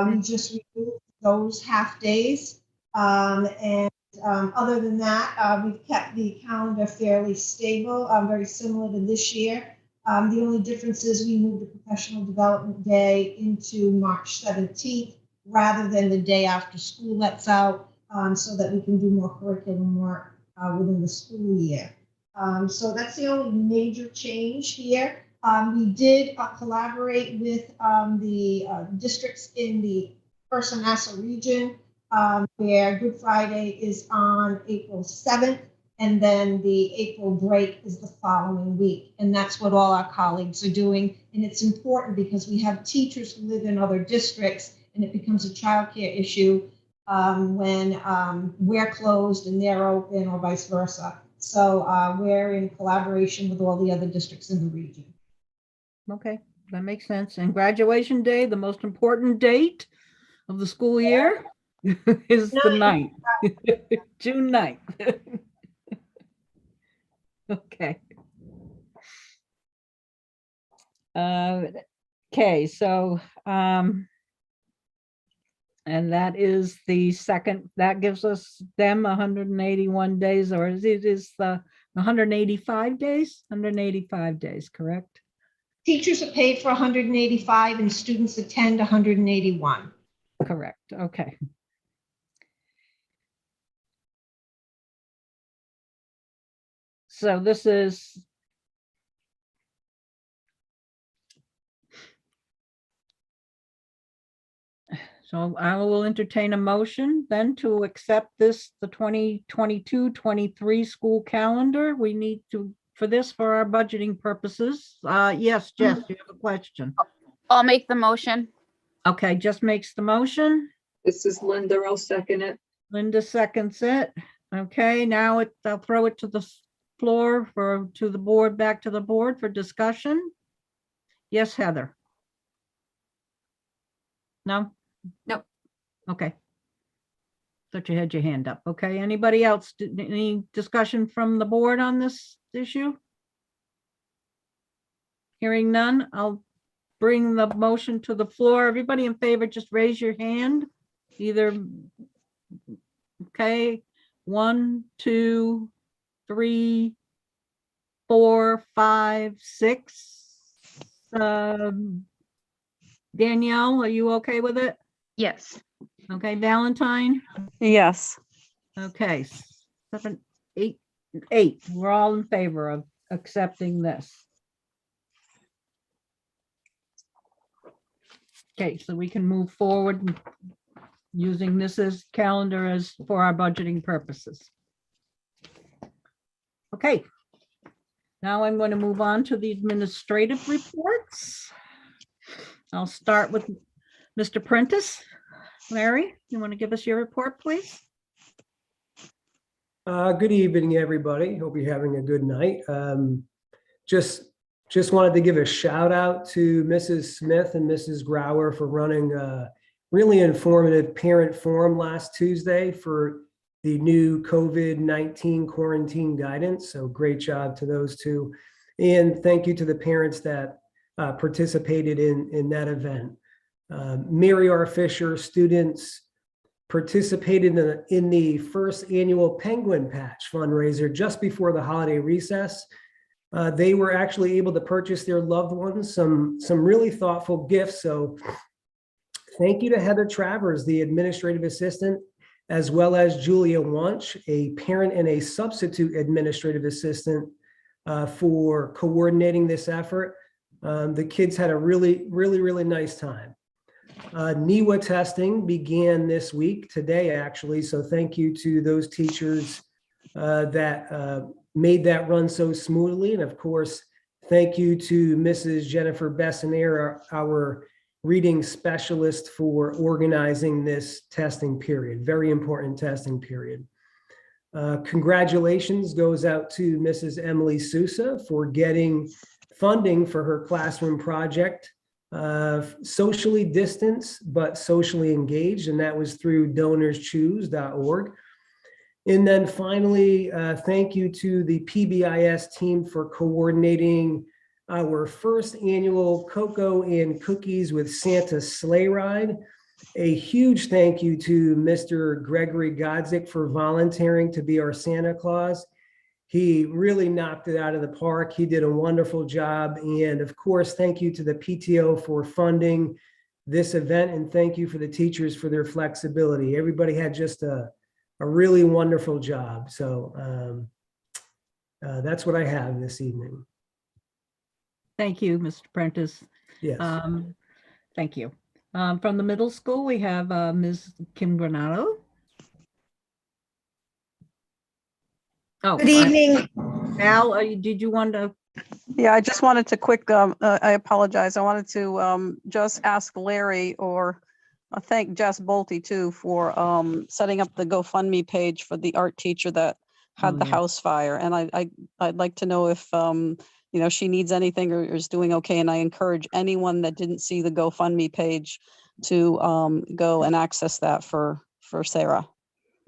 we just remove those half days. Other than that, we've kept the calendar fairly stable, very similar to this year. The only difference is we moved the professional development day into March 17th rather than the day after school lets out, so that we can do more curriculum work within the school year. So that's the only major change here. We did collaborate with the districts in the First Manassas region, where Good Friday is on April 7th, and then the April break is the following week. And that's what all our colleagues are doing. And it's important because we have teachers who live in other districts, and it becomes a childcare issue when we're closed and they're open, or vice versa. So we're in collaboration with all the other districts in the region. Okay, that makes sense. And graduation day, the most important date of the school year is the 9th, June 9th. Okay. Okay, so, and that is the second, that gives us them 181 days, or is it the 185 days? 185 days, correct? Teachers are paid for 185 and students attend 181. Correct, okay. So this is so I will entertain a motion then to accept this, the 2022-23 school calendar. We need to, for this, for our budgeting purposes. Yes, Jess, you have a question? I'll make the motion. Okay, Jess makes the motion. This is Linda. I'll second it. Linda seconds it. Okay, now I'll throw it to the floor to the board, back to the board for discussion. Yes, Heather? No? Nope. Okay. Thought you had your hand up. Okay, anybody else? Any discussion from the board on this issue? Hearing none, I'll bring the motion to the floor. Everybody in favor, just raise your hand. Either, okay, 1, 2, 3, 4, 5, 6. Danielle, are you okay with it? Yes. Okay, Valentine? Yes. Okay, 7, 8, 8. We're all in favor of accepting this. Okay, so we can move forward using this as calendar as for our budgeting purposes. Okay. Now I'm going to move on to the administrative reports. I'll start with Mr. Prentice. Larry, you want to give us your report, please? Good evening, everybody. Hope you're having a good night. Just wanted to give a shout out to Mrs. Smith and Mrs. Grauer for running a really informative parent forum last Tuesday for the new COVID-19 quarantine guidance. So great job to those two. And thank you to the parents that participated in that event. Mary R. Fisher students participated in the first annual Penguin Patch fundraiser just before the holiday recess. They were actually able to purchase their loved ones some really thoughtful gifts. So thank you to Heather Travers, the administrative assistant, as well as Julia Wunsch, a parent and a substitute administrative assistant, for coordinating this effort. The kids had a really nice time. NEWA testing began this week, today actually, so thank you to those teachers that made that run so smoothly. And of course, thank you to Mrs. Jennifer Bessonnier, our reading specialist, for organizing this testing period, very important testing period. Congratulations goes out to Mrs. Emily Sousa for getting funding for her classroom project, socially distanced but socially engaged, and that was through donorschoose.org. And then finally, thank you to the PBIS team for coordinating our first annual Cocoa and Cookies with Santa sleigh ride. A huge thank you to Mr. Gregory Godzik for volunteering to be our Santa Claus. He really knocked it out of the park. He did a wonderful job. And of course, thank you to the PTO for funding this event. And thank you for the teachers for their flexibility. Everybody had just a really wonderful job. So that's what I have this evening. Thank you, Mr. Prentice. Yes. Thank you. From the middle school, we have Ms. Kim Granado. Oh, Good evening. Al, did you want to? Yeah, I just wanted to I apologize. I wanted to just ask Larry or thank Jess Bolte too for setting up the GoFundMe page for the art teacher that had the house fire. And I'd like to know if she needs anything or is doing okay. And I encourage anyone that didn't see the GoFundMe page to go and access that for Sarah.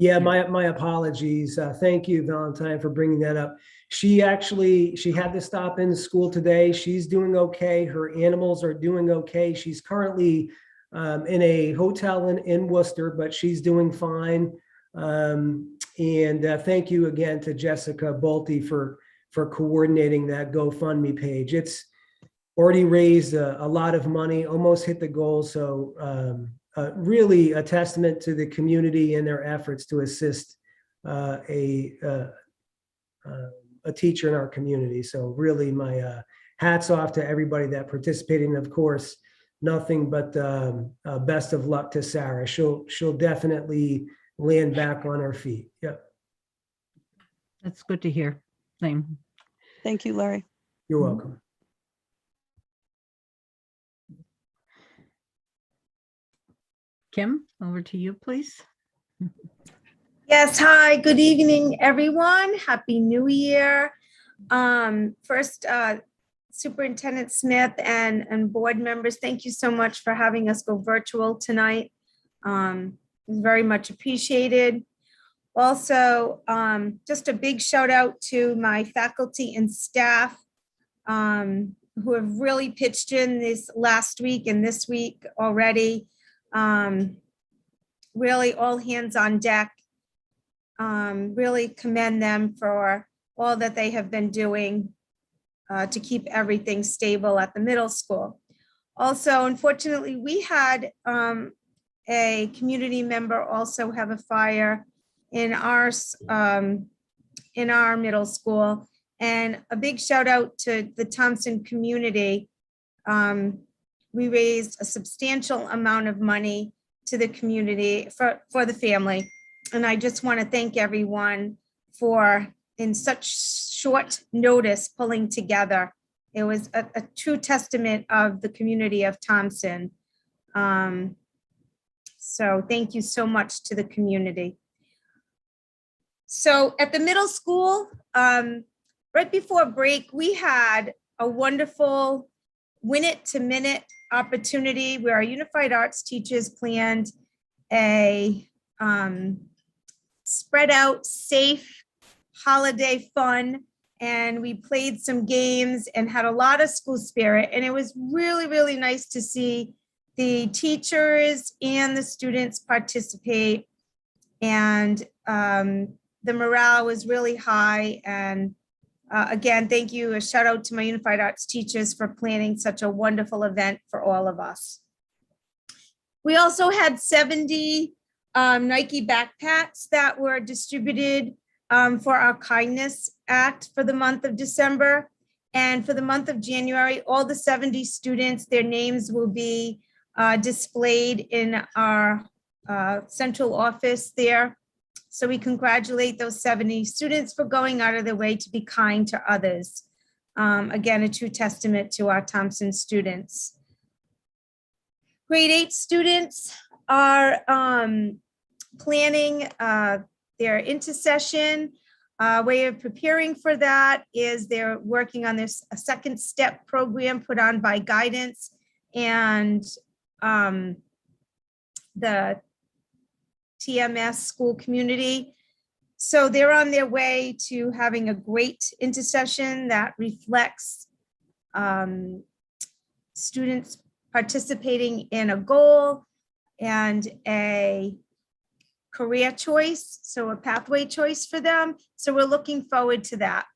Yeah, my apologies. Thank you, Valentine, for bringing that up. She had to stop in school today. She's doing okay. Her animals are doing okay. She's currently in a hotel in Worcester, but she's doing fine. And thank you again to Jessica Bolte for coordinating that GoFundMe page. It's already raised a lot of money, almost hit the goal. So really a testament to the community and their efforts to assist a teacher in our community. So really my hats off to everybody that participated. And of course, nothing but best of luck to Sarah. She'll definitely land back on her feet. Yep. That's good to hear. Same. Thank you, Larry. You're welcome. Kim, over to you, please. Yes, hi, good evening, everyone. Happy New Year. First, Superintendent Smith and board members, thank you so much for having us go virtual tonight. is very much appreciated. Also, just a big shout out to my faculty and staff who have really pitched in this last week and this week already. Really all hands on deck. Really commend them for all that they have been doing to keep everything stable at the middle school. Also, unfortunately, we had a community member also have a fire in our middle school. And a big shout out to the Thompson community. We raised a substantial amount of money to the community for the family. And I just want to thank everyone for, in such short notice, pulling together. It was a true testament of the community of Thompson. So thank you so much to the community. So at the middle school, right before break, we had a wonderful minute-to-minute opportunity where our unified arts teachers planned a spread out, safe holiday fun. And we played some games and had a lot of school spirit. And it was really, really nice to see the teachers and the students participate. And the morale was really high. And again, thank you. A shout out to my unified arts teachers for planning such a wonderful event for all of us. We also had 70 Nike backpacks that were distributed for our Kindness Act for the month of December. And for the month of January, all the 70 students, their names will be displayed in our central office there. So we congratulate those 70 students for going out of their way to be kind to others. Again, a true testament to our Thompson students. Grade 8 students are planning their intercession. Way of preparing for that is they're working on this a second step program put on by Guidance and the TMS school community. So they're on their way to having a great intercession that reflects students participating in a goal and a career choice, so a pathway choice for them. So we're looking forward to that.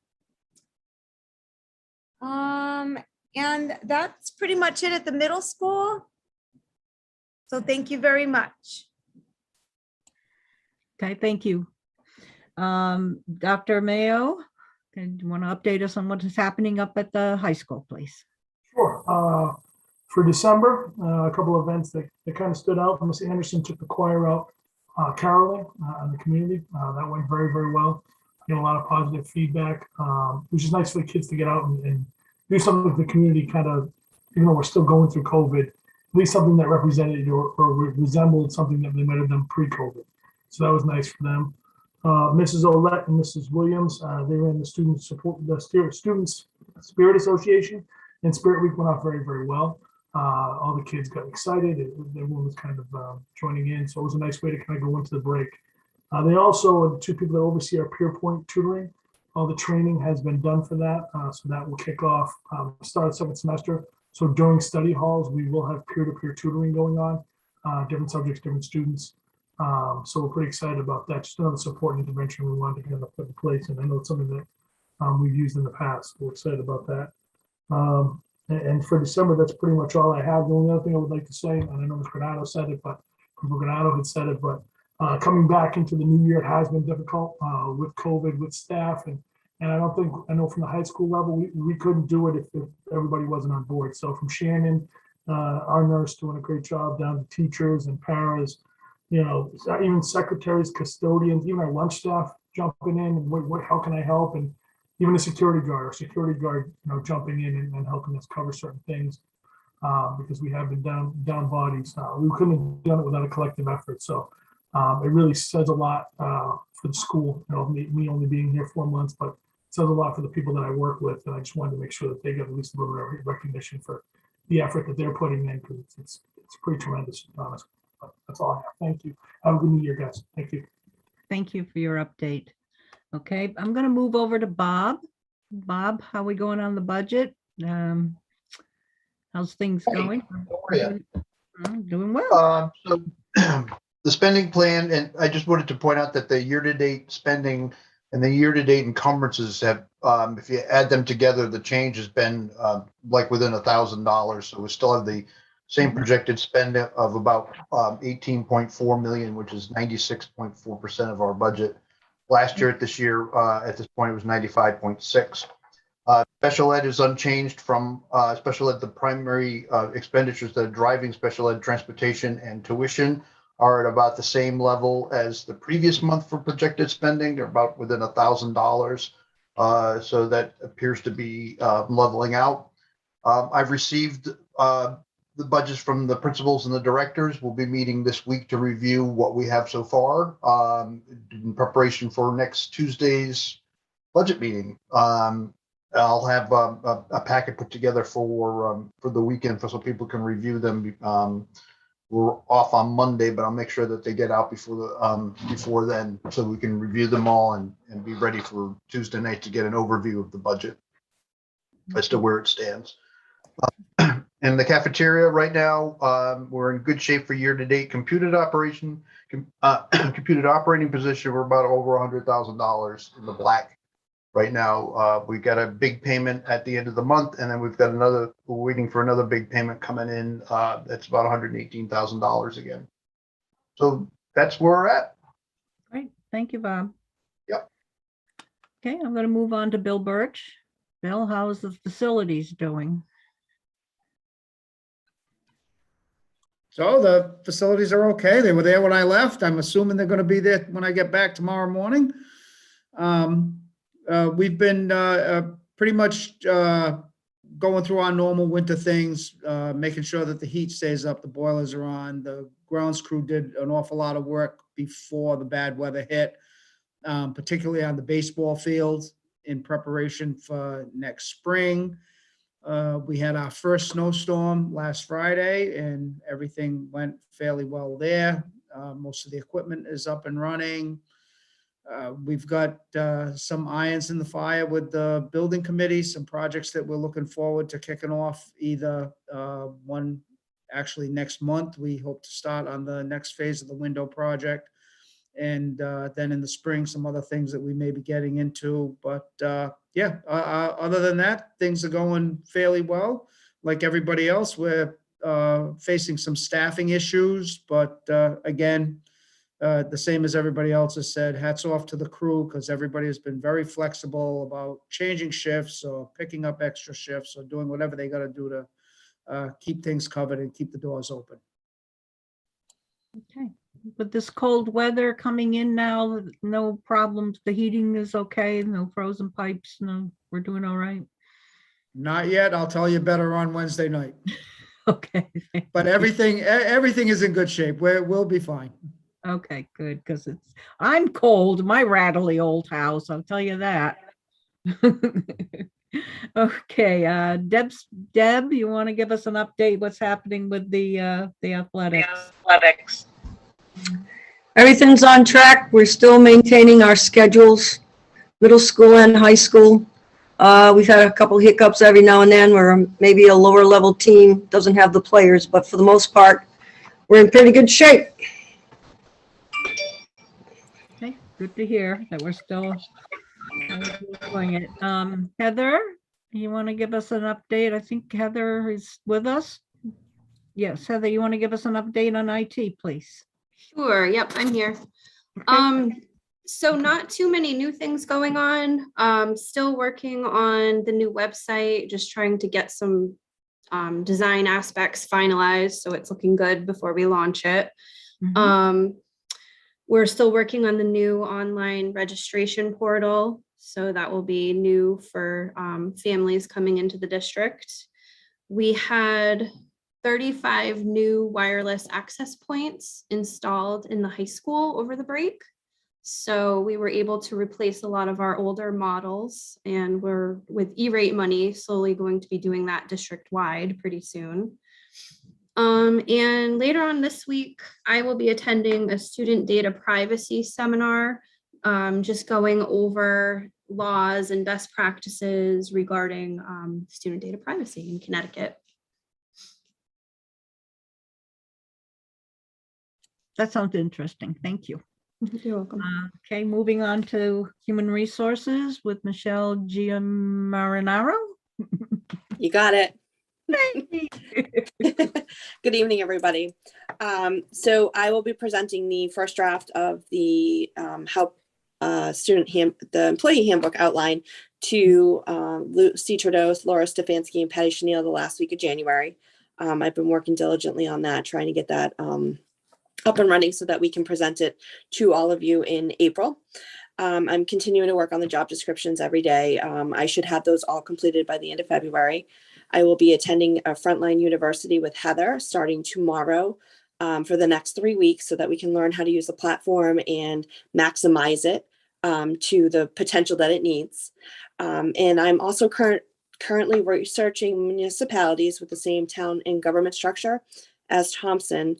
And that's pretty much it at the middle school. So thank you very much. Okay, thank you. Dr. Mayo, do you want to update us on what is happening up at the high school, please? Sure. For December, a couple of events that kind of stood out. Miss Anderson took the choir out caroling in the community. That went very, very well. Get a lot of positive feedback, which is nice for the kids to get out and do something with the community, kind of, even though we're still going through COVID, at least something that represented or resembled something that they might have done pre-COVID. So that was nice for them. Mrs. Olette and Mrs. Williams, they ran the Students Spirit Association, and Spirit Week went off very, very well. All the kids got excited. Everyone was kind of joining in. So it was a nice way to kind of go into the break. They also, the two people that oversee our peer point tutoring, all the training has been done for that. So that will kick off start of second semester. So during study halls, we will have peer-to-peer tutoring going on, different subjects, different students. So we're pretty excited about that. Just another support and intervention we wanted to kind of put in place. And I know it's something that we've used in the past. We're excited about that. And for December, that's pretty much all I have. The only other thing I would like to say, and I know Ms. Granado said it, but Granado had said it, but coming back into the new year, it has been difficult with COVID, with staff. And I know from the high school level, we couldn't do it if everybody wasn't on board. So from Shannon, our nurse doing a great job, down to teachers and paras, you know, even secretaries, custodians, even our lunch staff jumping in and how can I help? And even the security guard, you know, jumping in and helping us cover certain things because we have been down bodies. We couldn't have done it without a collective effort. So it really says a lot for the school. You know, me only being here 4 months, but it says a lot for the people that I work with. And I just wanted to make sure that they get at least a little bit of recognition for the effort that they're putting in because it's pretty tremendous, to be honest. That's all I have. Thank you. Have a good New Year, guys. Thank you. Thank you for your update. Okay, I'm going to move over to Bob. Bob, how we going on the budget? How's things going? How are ya? Doing well. So the spending plan, and I just wanted to point out that the year-to-date spending and the year-to-date encumbrances have, if you add them together, the change has been like within $1,000. So we still have the same projected spend of about 18.4 million, which is 96.4% of our budget. Last year at this point, it was 95.6. Special ed is unchanged from special ed. The primary expenditures that are driving special ed, transportation and tuition, are at about the same level as the previous month for projected spending. They're about within $1,000. So that appears to be leveling out. I've received the budgets from the principals and the directors. We'll be meeting this week to review what we have so far in preparation for next Tuesday's budget meeting. I'll have a packet put together for the weekend so people can review them. We're off on Monday, but I'll make sure that they get out before then, so we can review them all and be ready for Tuesday night to get an overview of the budget as to where it stands. In the cafeteria right now, we're in good shape for year-to-date computed operating position. We're about over $100,000 in the black right now. We got a big payment at the end of the month, and then we're waiting for another big payment coming in. That's about $118,000 again. So that's where we're at. Great. Thank you, Bob. Yep. Okay, I'm going to move on to Bill Birch. Bill, how is the facilities doing? So the facilities are okay. They were there when I left. I'm assuming they're going to be there when I get back tomorrow morning. We've been pretty much going through our normal winter things, making sure that the heat stays up, the boilers are on. The grounds crew did an awful lot of work before the bad weather hit, particularly on the baseball fields in preparation for next spring. We had our first snowstorm last Friday and everything went fairly well there. Most of the equipment is up and running. We've got some irons in the fire with the building committee, some projects that we're looking forward to kicking off, either one actually next month. We hope to start on the next phase of the window project. And then in the spring, some other things that we may be getting into. But yeah, other than that, things are going fairly well. Like everybody else, we're facing some staffing issues, but again, the same as everybody else has said, hats off to the crew, because everybody has been very flexible about changing shifts or picking up extra shifts or doing whatever they got to do to keep things covered and keep the doors open. Okay. With this cold weather coming in now, no problems. The heating is okay. No frozen pipes. No, we're doing all right. Not yet. I'll tell you better on Wednesday night. Okay. But everything is in good shape. We'll be fine. Okay, good, because I'm cold, my rattly old house, I'll tell you that. Okay, Deb, you want to give us an update? What's happening with the athletics? Everything's on track. We're still maintaining our schedules, middle school and high school. We've had a couple hiccups every now and then where maybe a lower level team doesn't have the players, but for the most part, we're in pretty good shape. Okay, good to hear that we're still doing it. Heather, you want to give us an update? I think Heather is with us. Yes, Heather, you want to give us an update on IT, please? Sure. Yep, I'm here. So not too many new things going on. Still working on the new website, just trying to get some design aspects finalized so it's looking good before we launch it. We're still working on the new online registration portal. So that will be new for families coming into the district. We had 35 new wireless access points installed in the high school over the break. So we were able to replace a lot of our older models, and we're with E-rate money slowly going to be doing that district wide pretty soon. And later on this week, I will be attending a student data privacy seminar, just going over laws and best practices regarding student data privacy in Connecticut. That sounds interesting. Thank you. You're welcome. Okay, moving on to human resources with Michelle Giamarinaro. You got it. Good evening, everybody. So I will be presenting the first draft of the the employee handbook outline to Lucy Trudeau, Laura Stefanski, and Patty Chenille the last week of January. I've been working diligently on that, trying to get that up and running so that we can present it to all of you in April. I'm continuing to work on the job descriptions every day. I should have those all completed by the end of February. I will be attending a Frontline University with Heather starting tomorrow for the next 3 weeks so that we can learn how to use the platform and maximize it to the potential that it needs. And I'm also currently researching municipalities with the same town and government structure as Thompson.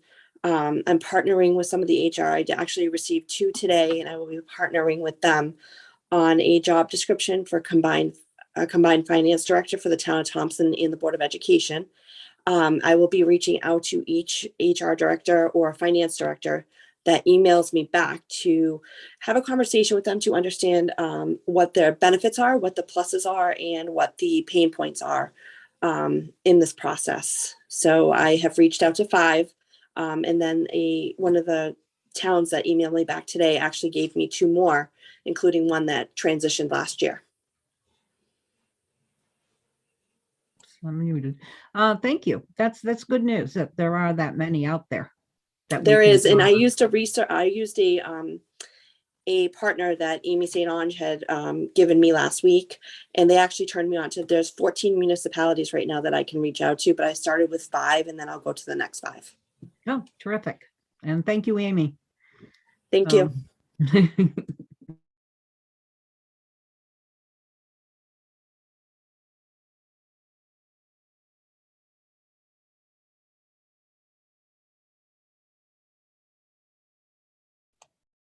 I'm partnering with some of the HR. I actually received 2 today, and I will be partnering with them on a job description for a combined finance director for the town of Thompson and the Board of Education. I will be reaching out to each HR director or finance director that emails me back to have a conversation with them to understand what their benefits are, what the pluses are, and what the pain points are in this process. So I have reached out to 5. And then one of the towns that emailed me back today actually gave me 2 more, including one that transitioned last year. Thank you. That's good news that there are that many out there. There is, and I used a partner that Amy St. Ange had given me last week, and they actually turned me on to, there's 14 municipalities right now that I can reach out to, but I started with 5 and then I'll go to the next 5. Oh, terrific. And thank you, Amy. Thank you.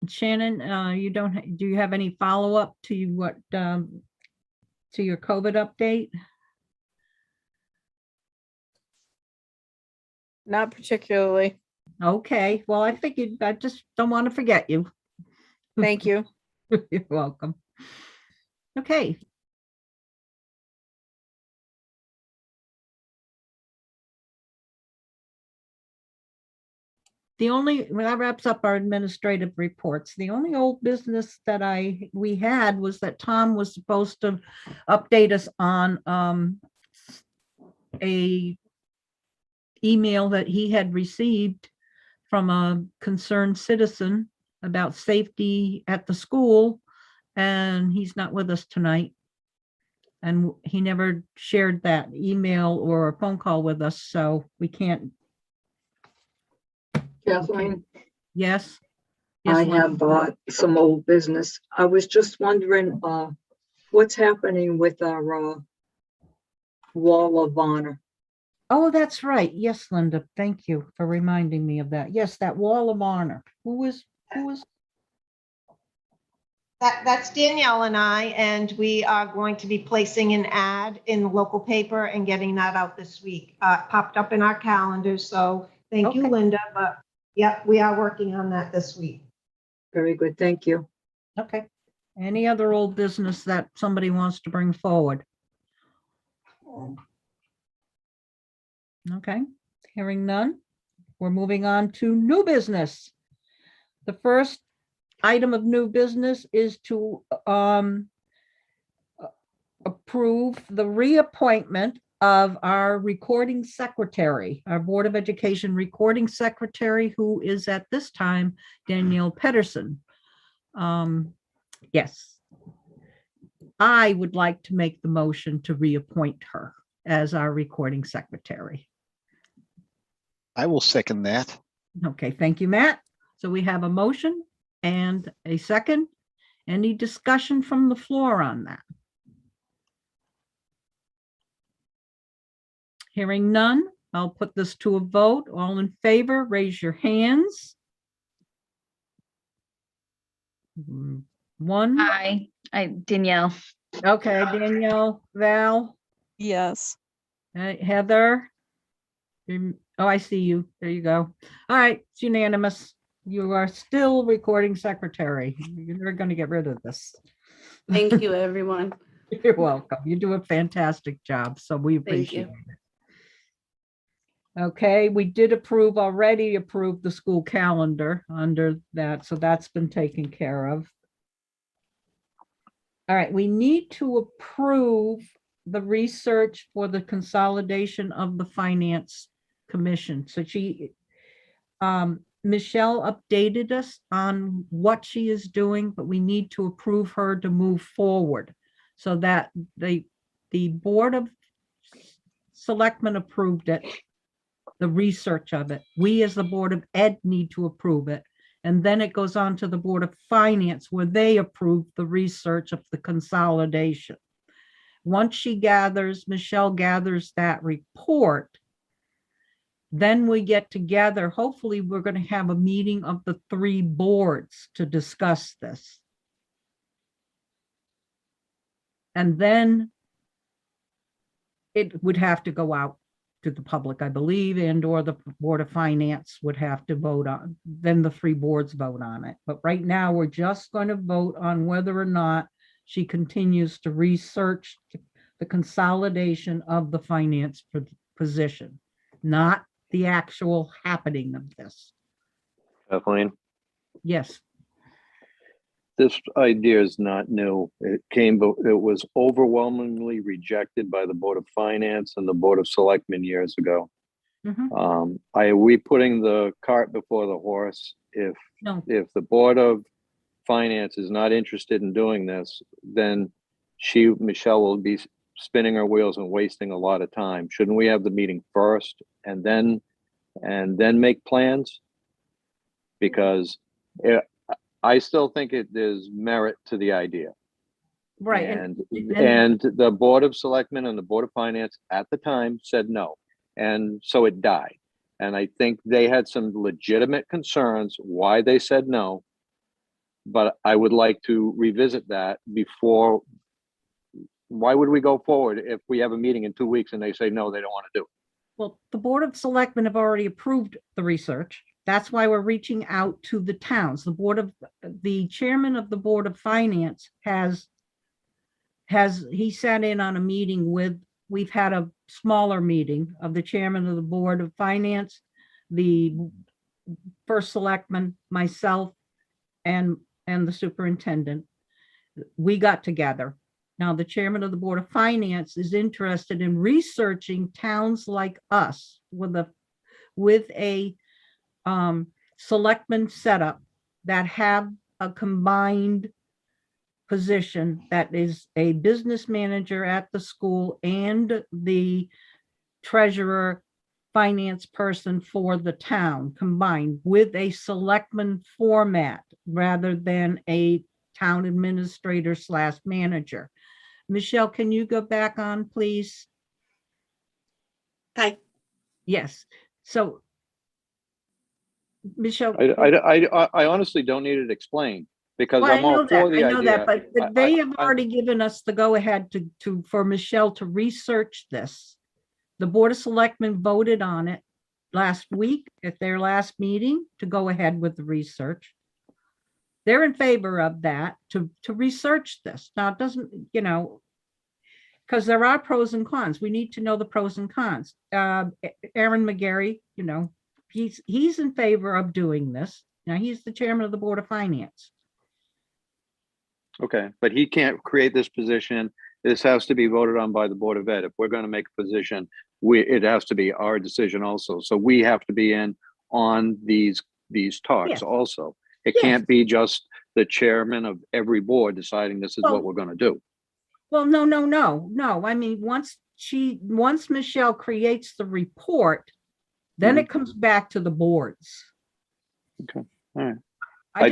Shannon, do you have any follow-up to what to your COVID update? Not particularly. Okay, well, I just don't want to forget you. Thank you. You're welcome. Okay. That wraps up our administrative reports. The only old business that we had was that Tom was supposed to update us on a email that he had received from a concerned citizen about safety at the school, and he's not with us tonight. And he never shared that email or a phone call with us, so we can't. Kathleen, Yes. I Lynn. have some old business. I was just wondering what's happening with our wall of honor. Oh, that's right. Yes, Linda. Thank you for reminding me of that. Yes, that wall of honor. Who was? That's Danielle and I, and we are going to be placing an ad in the local paper and getting that out this week. Popped up in our calendar, so thank you, Linda. But yep, we are working on that this week. Very good, thank you. Okay. Any other old business that somebody wants to bring forward? Okay, hearing none. We're moving on to new business. The first item of new business is to approve the reappointment of our recording secretary, our Board of Education recording secretary, who is at this time Danielle Pedersen. Yes. I would like to make the motion to reappoint her as our recording secretary. I will second that. Okay, thank you, Matt. So we have a motion and a second. Any discussion from the floor on that? Hearing none, I'll put this to a vote. All in favor, raise your hands. One. Hi, Danielle. Okay, Danielle, Val, Yes. Heather. Oh, I see you. There you go. All right, it's unanimous. You are still recording secretary. You're going to get rid of this. Thank you, everyone. You're welcome. You do a fantastic job, so we Thank appreciate you. it. Okay, we did already approve the school calendar under that, so that's been taken care of. All right, we need to approve the research for the consolidation of the finance commission. So Michelle updated us on what she is doing, but we need to approve her to move forward so that the Board of Selectmen approved it, the research of it. We as the Board of Ed need to approve it. And then it goes on to the Board of Finance where they approve the research of the consolidation. Once Michelle gathers that report, then we get together. Hopefully, we're going to have a meeting of the 3 boards to discuss this. And then it would have to go out to the public, I believe, or the Board of Finance would have to vote on, then the 3 boards vote on it. But right now, we're just going to vote on whether or not she continues to research the consolidation of the finance position, not the actual happening of this. Kathleen, Yes. this idea is not new. It was overwhelmingly rejected by the Board of Finance and the Board of Selectmen years ago. Are we putting the cart before the horse? No. If the Board of Finance is not interested in doing this, then Michelle will be spinning her wheels and wasting a lot of time. Shouldn't we have the meeting first and then make plans? Because I still think there's merit to the idea. Right. And the Board of Selectmen and the Board of Finance at the time said no. And so it died. And I think they had some legitimate concerns why they said no. But I would like to revisit that before. Why would we go forward if we have a meeting in 2 weeks and they say no, they don't want to do it? Well, the Board of Selectmen have already approved the research. That's why we're reaching out to the towns. The chairman of the Board of Finance he sat in on a meeting we've had a smaller meeting of the chairman of the Board of Finance, the first selectman, myself, and the superintendent. We got together. Now, the chairman of the Board of Finance is interested in researching towns like us with a selectman setup that have a combined position that is a business manager at the school and the treasurer, finance person for the town combined with a selectman format rather than a town administrator / manager. Michelle, can you go back on, please? Hi. Yes. So, Michelle. I honestly don't need it explained because Well, I'm all for the idea. I know that, but they have already given us the go-ahead for Michelle to research this. The Board of Selectmen voted on it last week at their last meeting to go ahead with the research. They're in favor of that to research this. Now, it doesn't, because there are pros and cons. We need to know the pros and cons. Aaron McGarry, he's in favor of doing this. Now, he's the chairman of the Board of Finance. Okay, but he can't create this position. This has to be voted on by the Board of Ed. If we're going to make a position, it has to be our decision also. So we have to be in on these talks Yes. also. It Yes. can't be just the chairman of every board deciding this is what we're going to do. Well, no. I mean, once Michelle creates the report, then it comes back to the boards. Okay, all right. I I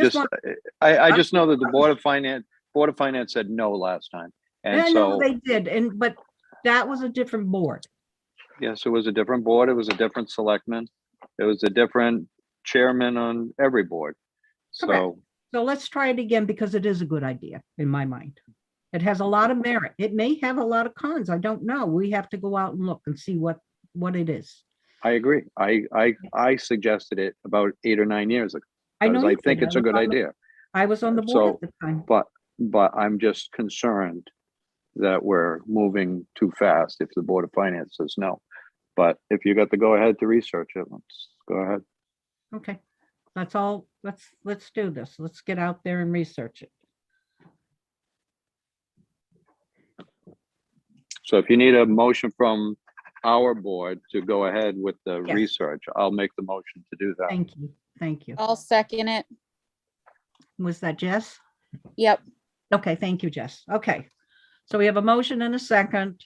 just know that the Board of Finance said no last time. And I know so they did, but that was a different board. Yes, it was a different board. It was a different selectman. It was a different chairman on every board. Correct. So, So let's try it again because it is a good idea in my mind. It has a lot of merit. It may have a lot of cons. I don't know. We have to go out and look and see what it is. I agree. I suggested it about 8 or 9 years ago. I know Because I you think did. it's a good idea. I was on the board So, at the time. but I'm just concerned that we're moving too fast if the Board of Finance says no. But if you got the go ahead to research it, let's go ahead. Okay, that's all. Let's do this. Let's get out there and research it. So if you need a motion from our board to go ahead with the Yes. research, I'll make the motion to do that. Thank you. Thank you. I'll second it. Was that Jess? Yep. Okay, thank you, Jess. Okay, so we have a motion and a second.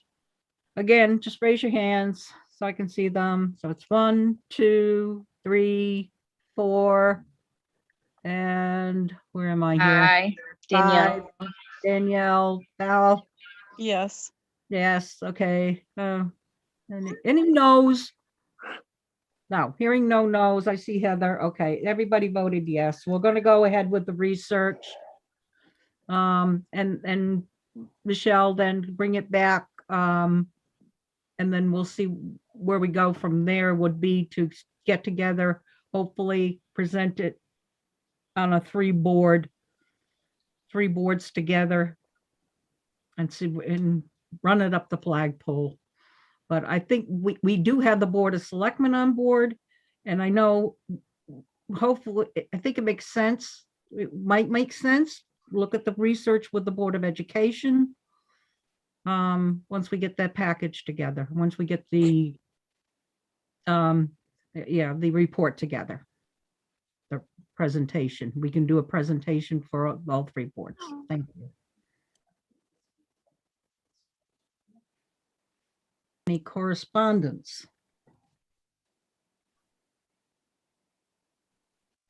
Again, just raise your hands so I can see them. So it's 1, 2, 3, 4. And where am I here? Aye. Danielle. 5. Danielle, Val, Yes. yes, okay. Any no's? No, hearing no no's. I see Heather. Okay, everybody voted yes. We're gonna go ahead with the research. And Michelle, then bring it back. And then we'll see where we go from there would be to get together, hopefully present it on a 3 boards together and see and run it up the flagpole. But I think we do have the Board of Selectmen on board. And I know, hopefully, I think it makes sense. It might make sense. Look at the research with the Board of Education. Once we get that package together, once we get the, the report together. The presentation, we can do a presentation for all 3 boards. Thank you. Any correspondence?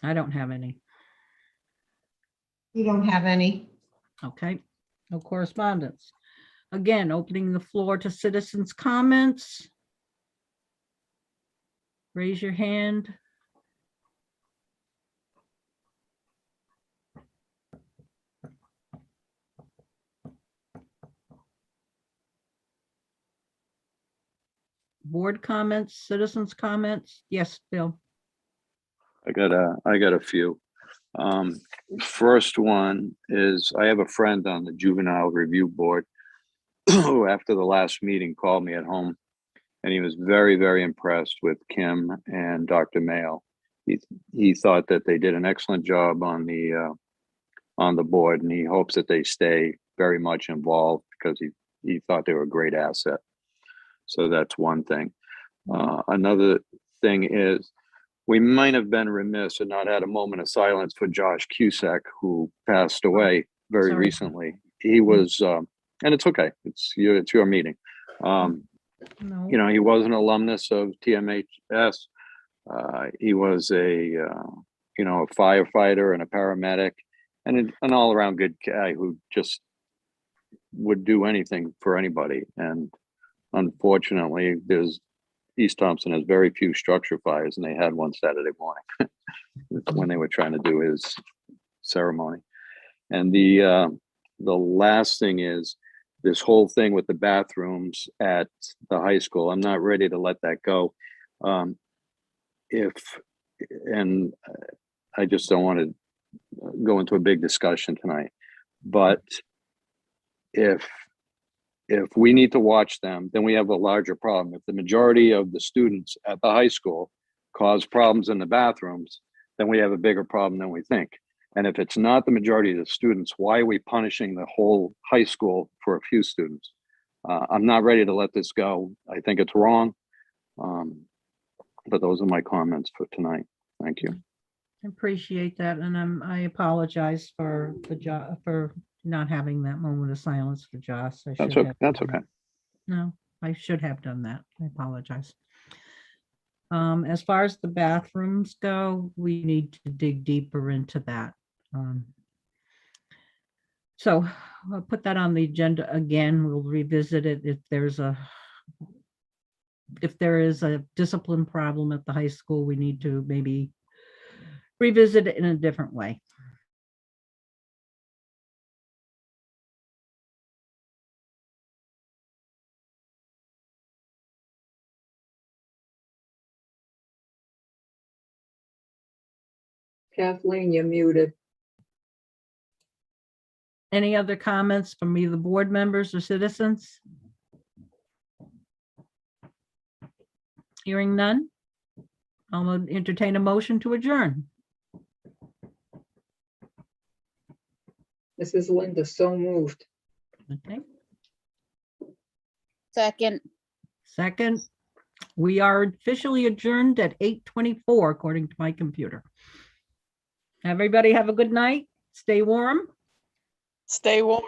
I don't have any. You don't have any. Okay, no correspondence. Again, opening the floor to citizens' comments. Raise your hand. Board comments, citizens' comments. Yes, Bill. I got a few. First one is I have a friend on the Juvenile Review Board who after the last meeting called me at home and he was very, very impressed with Kim and Dr. Mayo. He thought that they did an excellent job on the board and he hopes that they stay very much involved because he thought they were a great asset. So that's one thing. Another thing is we might have been remiss and not had a moment of silence for Josh Cusack, who passed away very Sorry. recently. He was, and it's okay. It's your meeting. No. He was an alumnus of TMHS. He was a firefighter and a paramedic and an all around good guy who just would do anything for anybody. And unfortunately, East Thompson has very few structure fires, and they had one Saturday morning when they were trying to do his ceremony. And the last thing is this whole thing with the bathrooms at the high school. I'm not ready to let that go. I just don't want to go into a big discussion tonight, but if we need to watch them, then we have a larger problem. If the majority of the students at the high school cause problems in the bathrooms, then we have a bigger problem than we think. And if it's not the majority of the students, why are we punishing the whole high school for a few students? I'm not ready to let this go. I think it's wrong. But those are my comments for tonight. Thank you. I appreciate that, and I apologize for for not having that moment of silence for Josh. That's okay. That's okay. No, I should have done that. I apologize. As far as the bathrooms go, we need to dig deeper into that. So I'll put that on the agenda again. We'll revisit it if there's a if there is a discipline problem at the high school, we need to maybe revisit it in a different way. Kathleen, you're muted. Any other comments from either board members or citizens? Hearing none, I'll entertain a motion to adjourn. Mrs. Linda, so moved. Okay, Second. second, we are officially adjourned at 8:24 according to my computer. Everybody have a good night. Stay warm. Stay warm.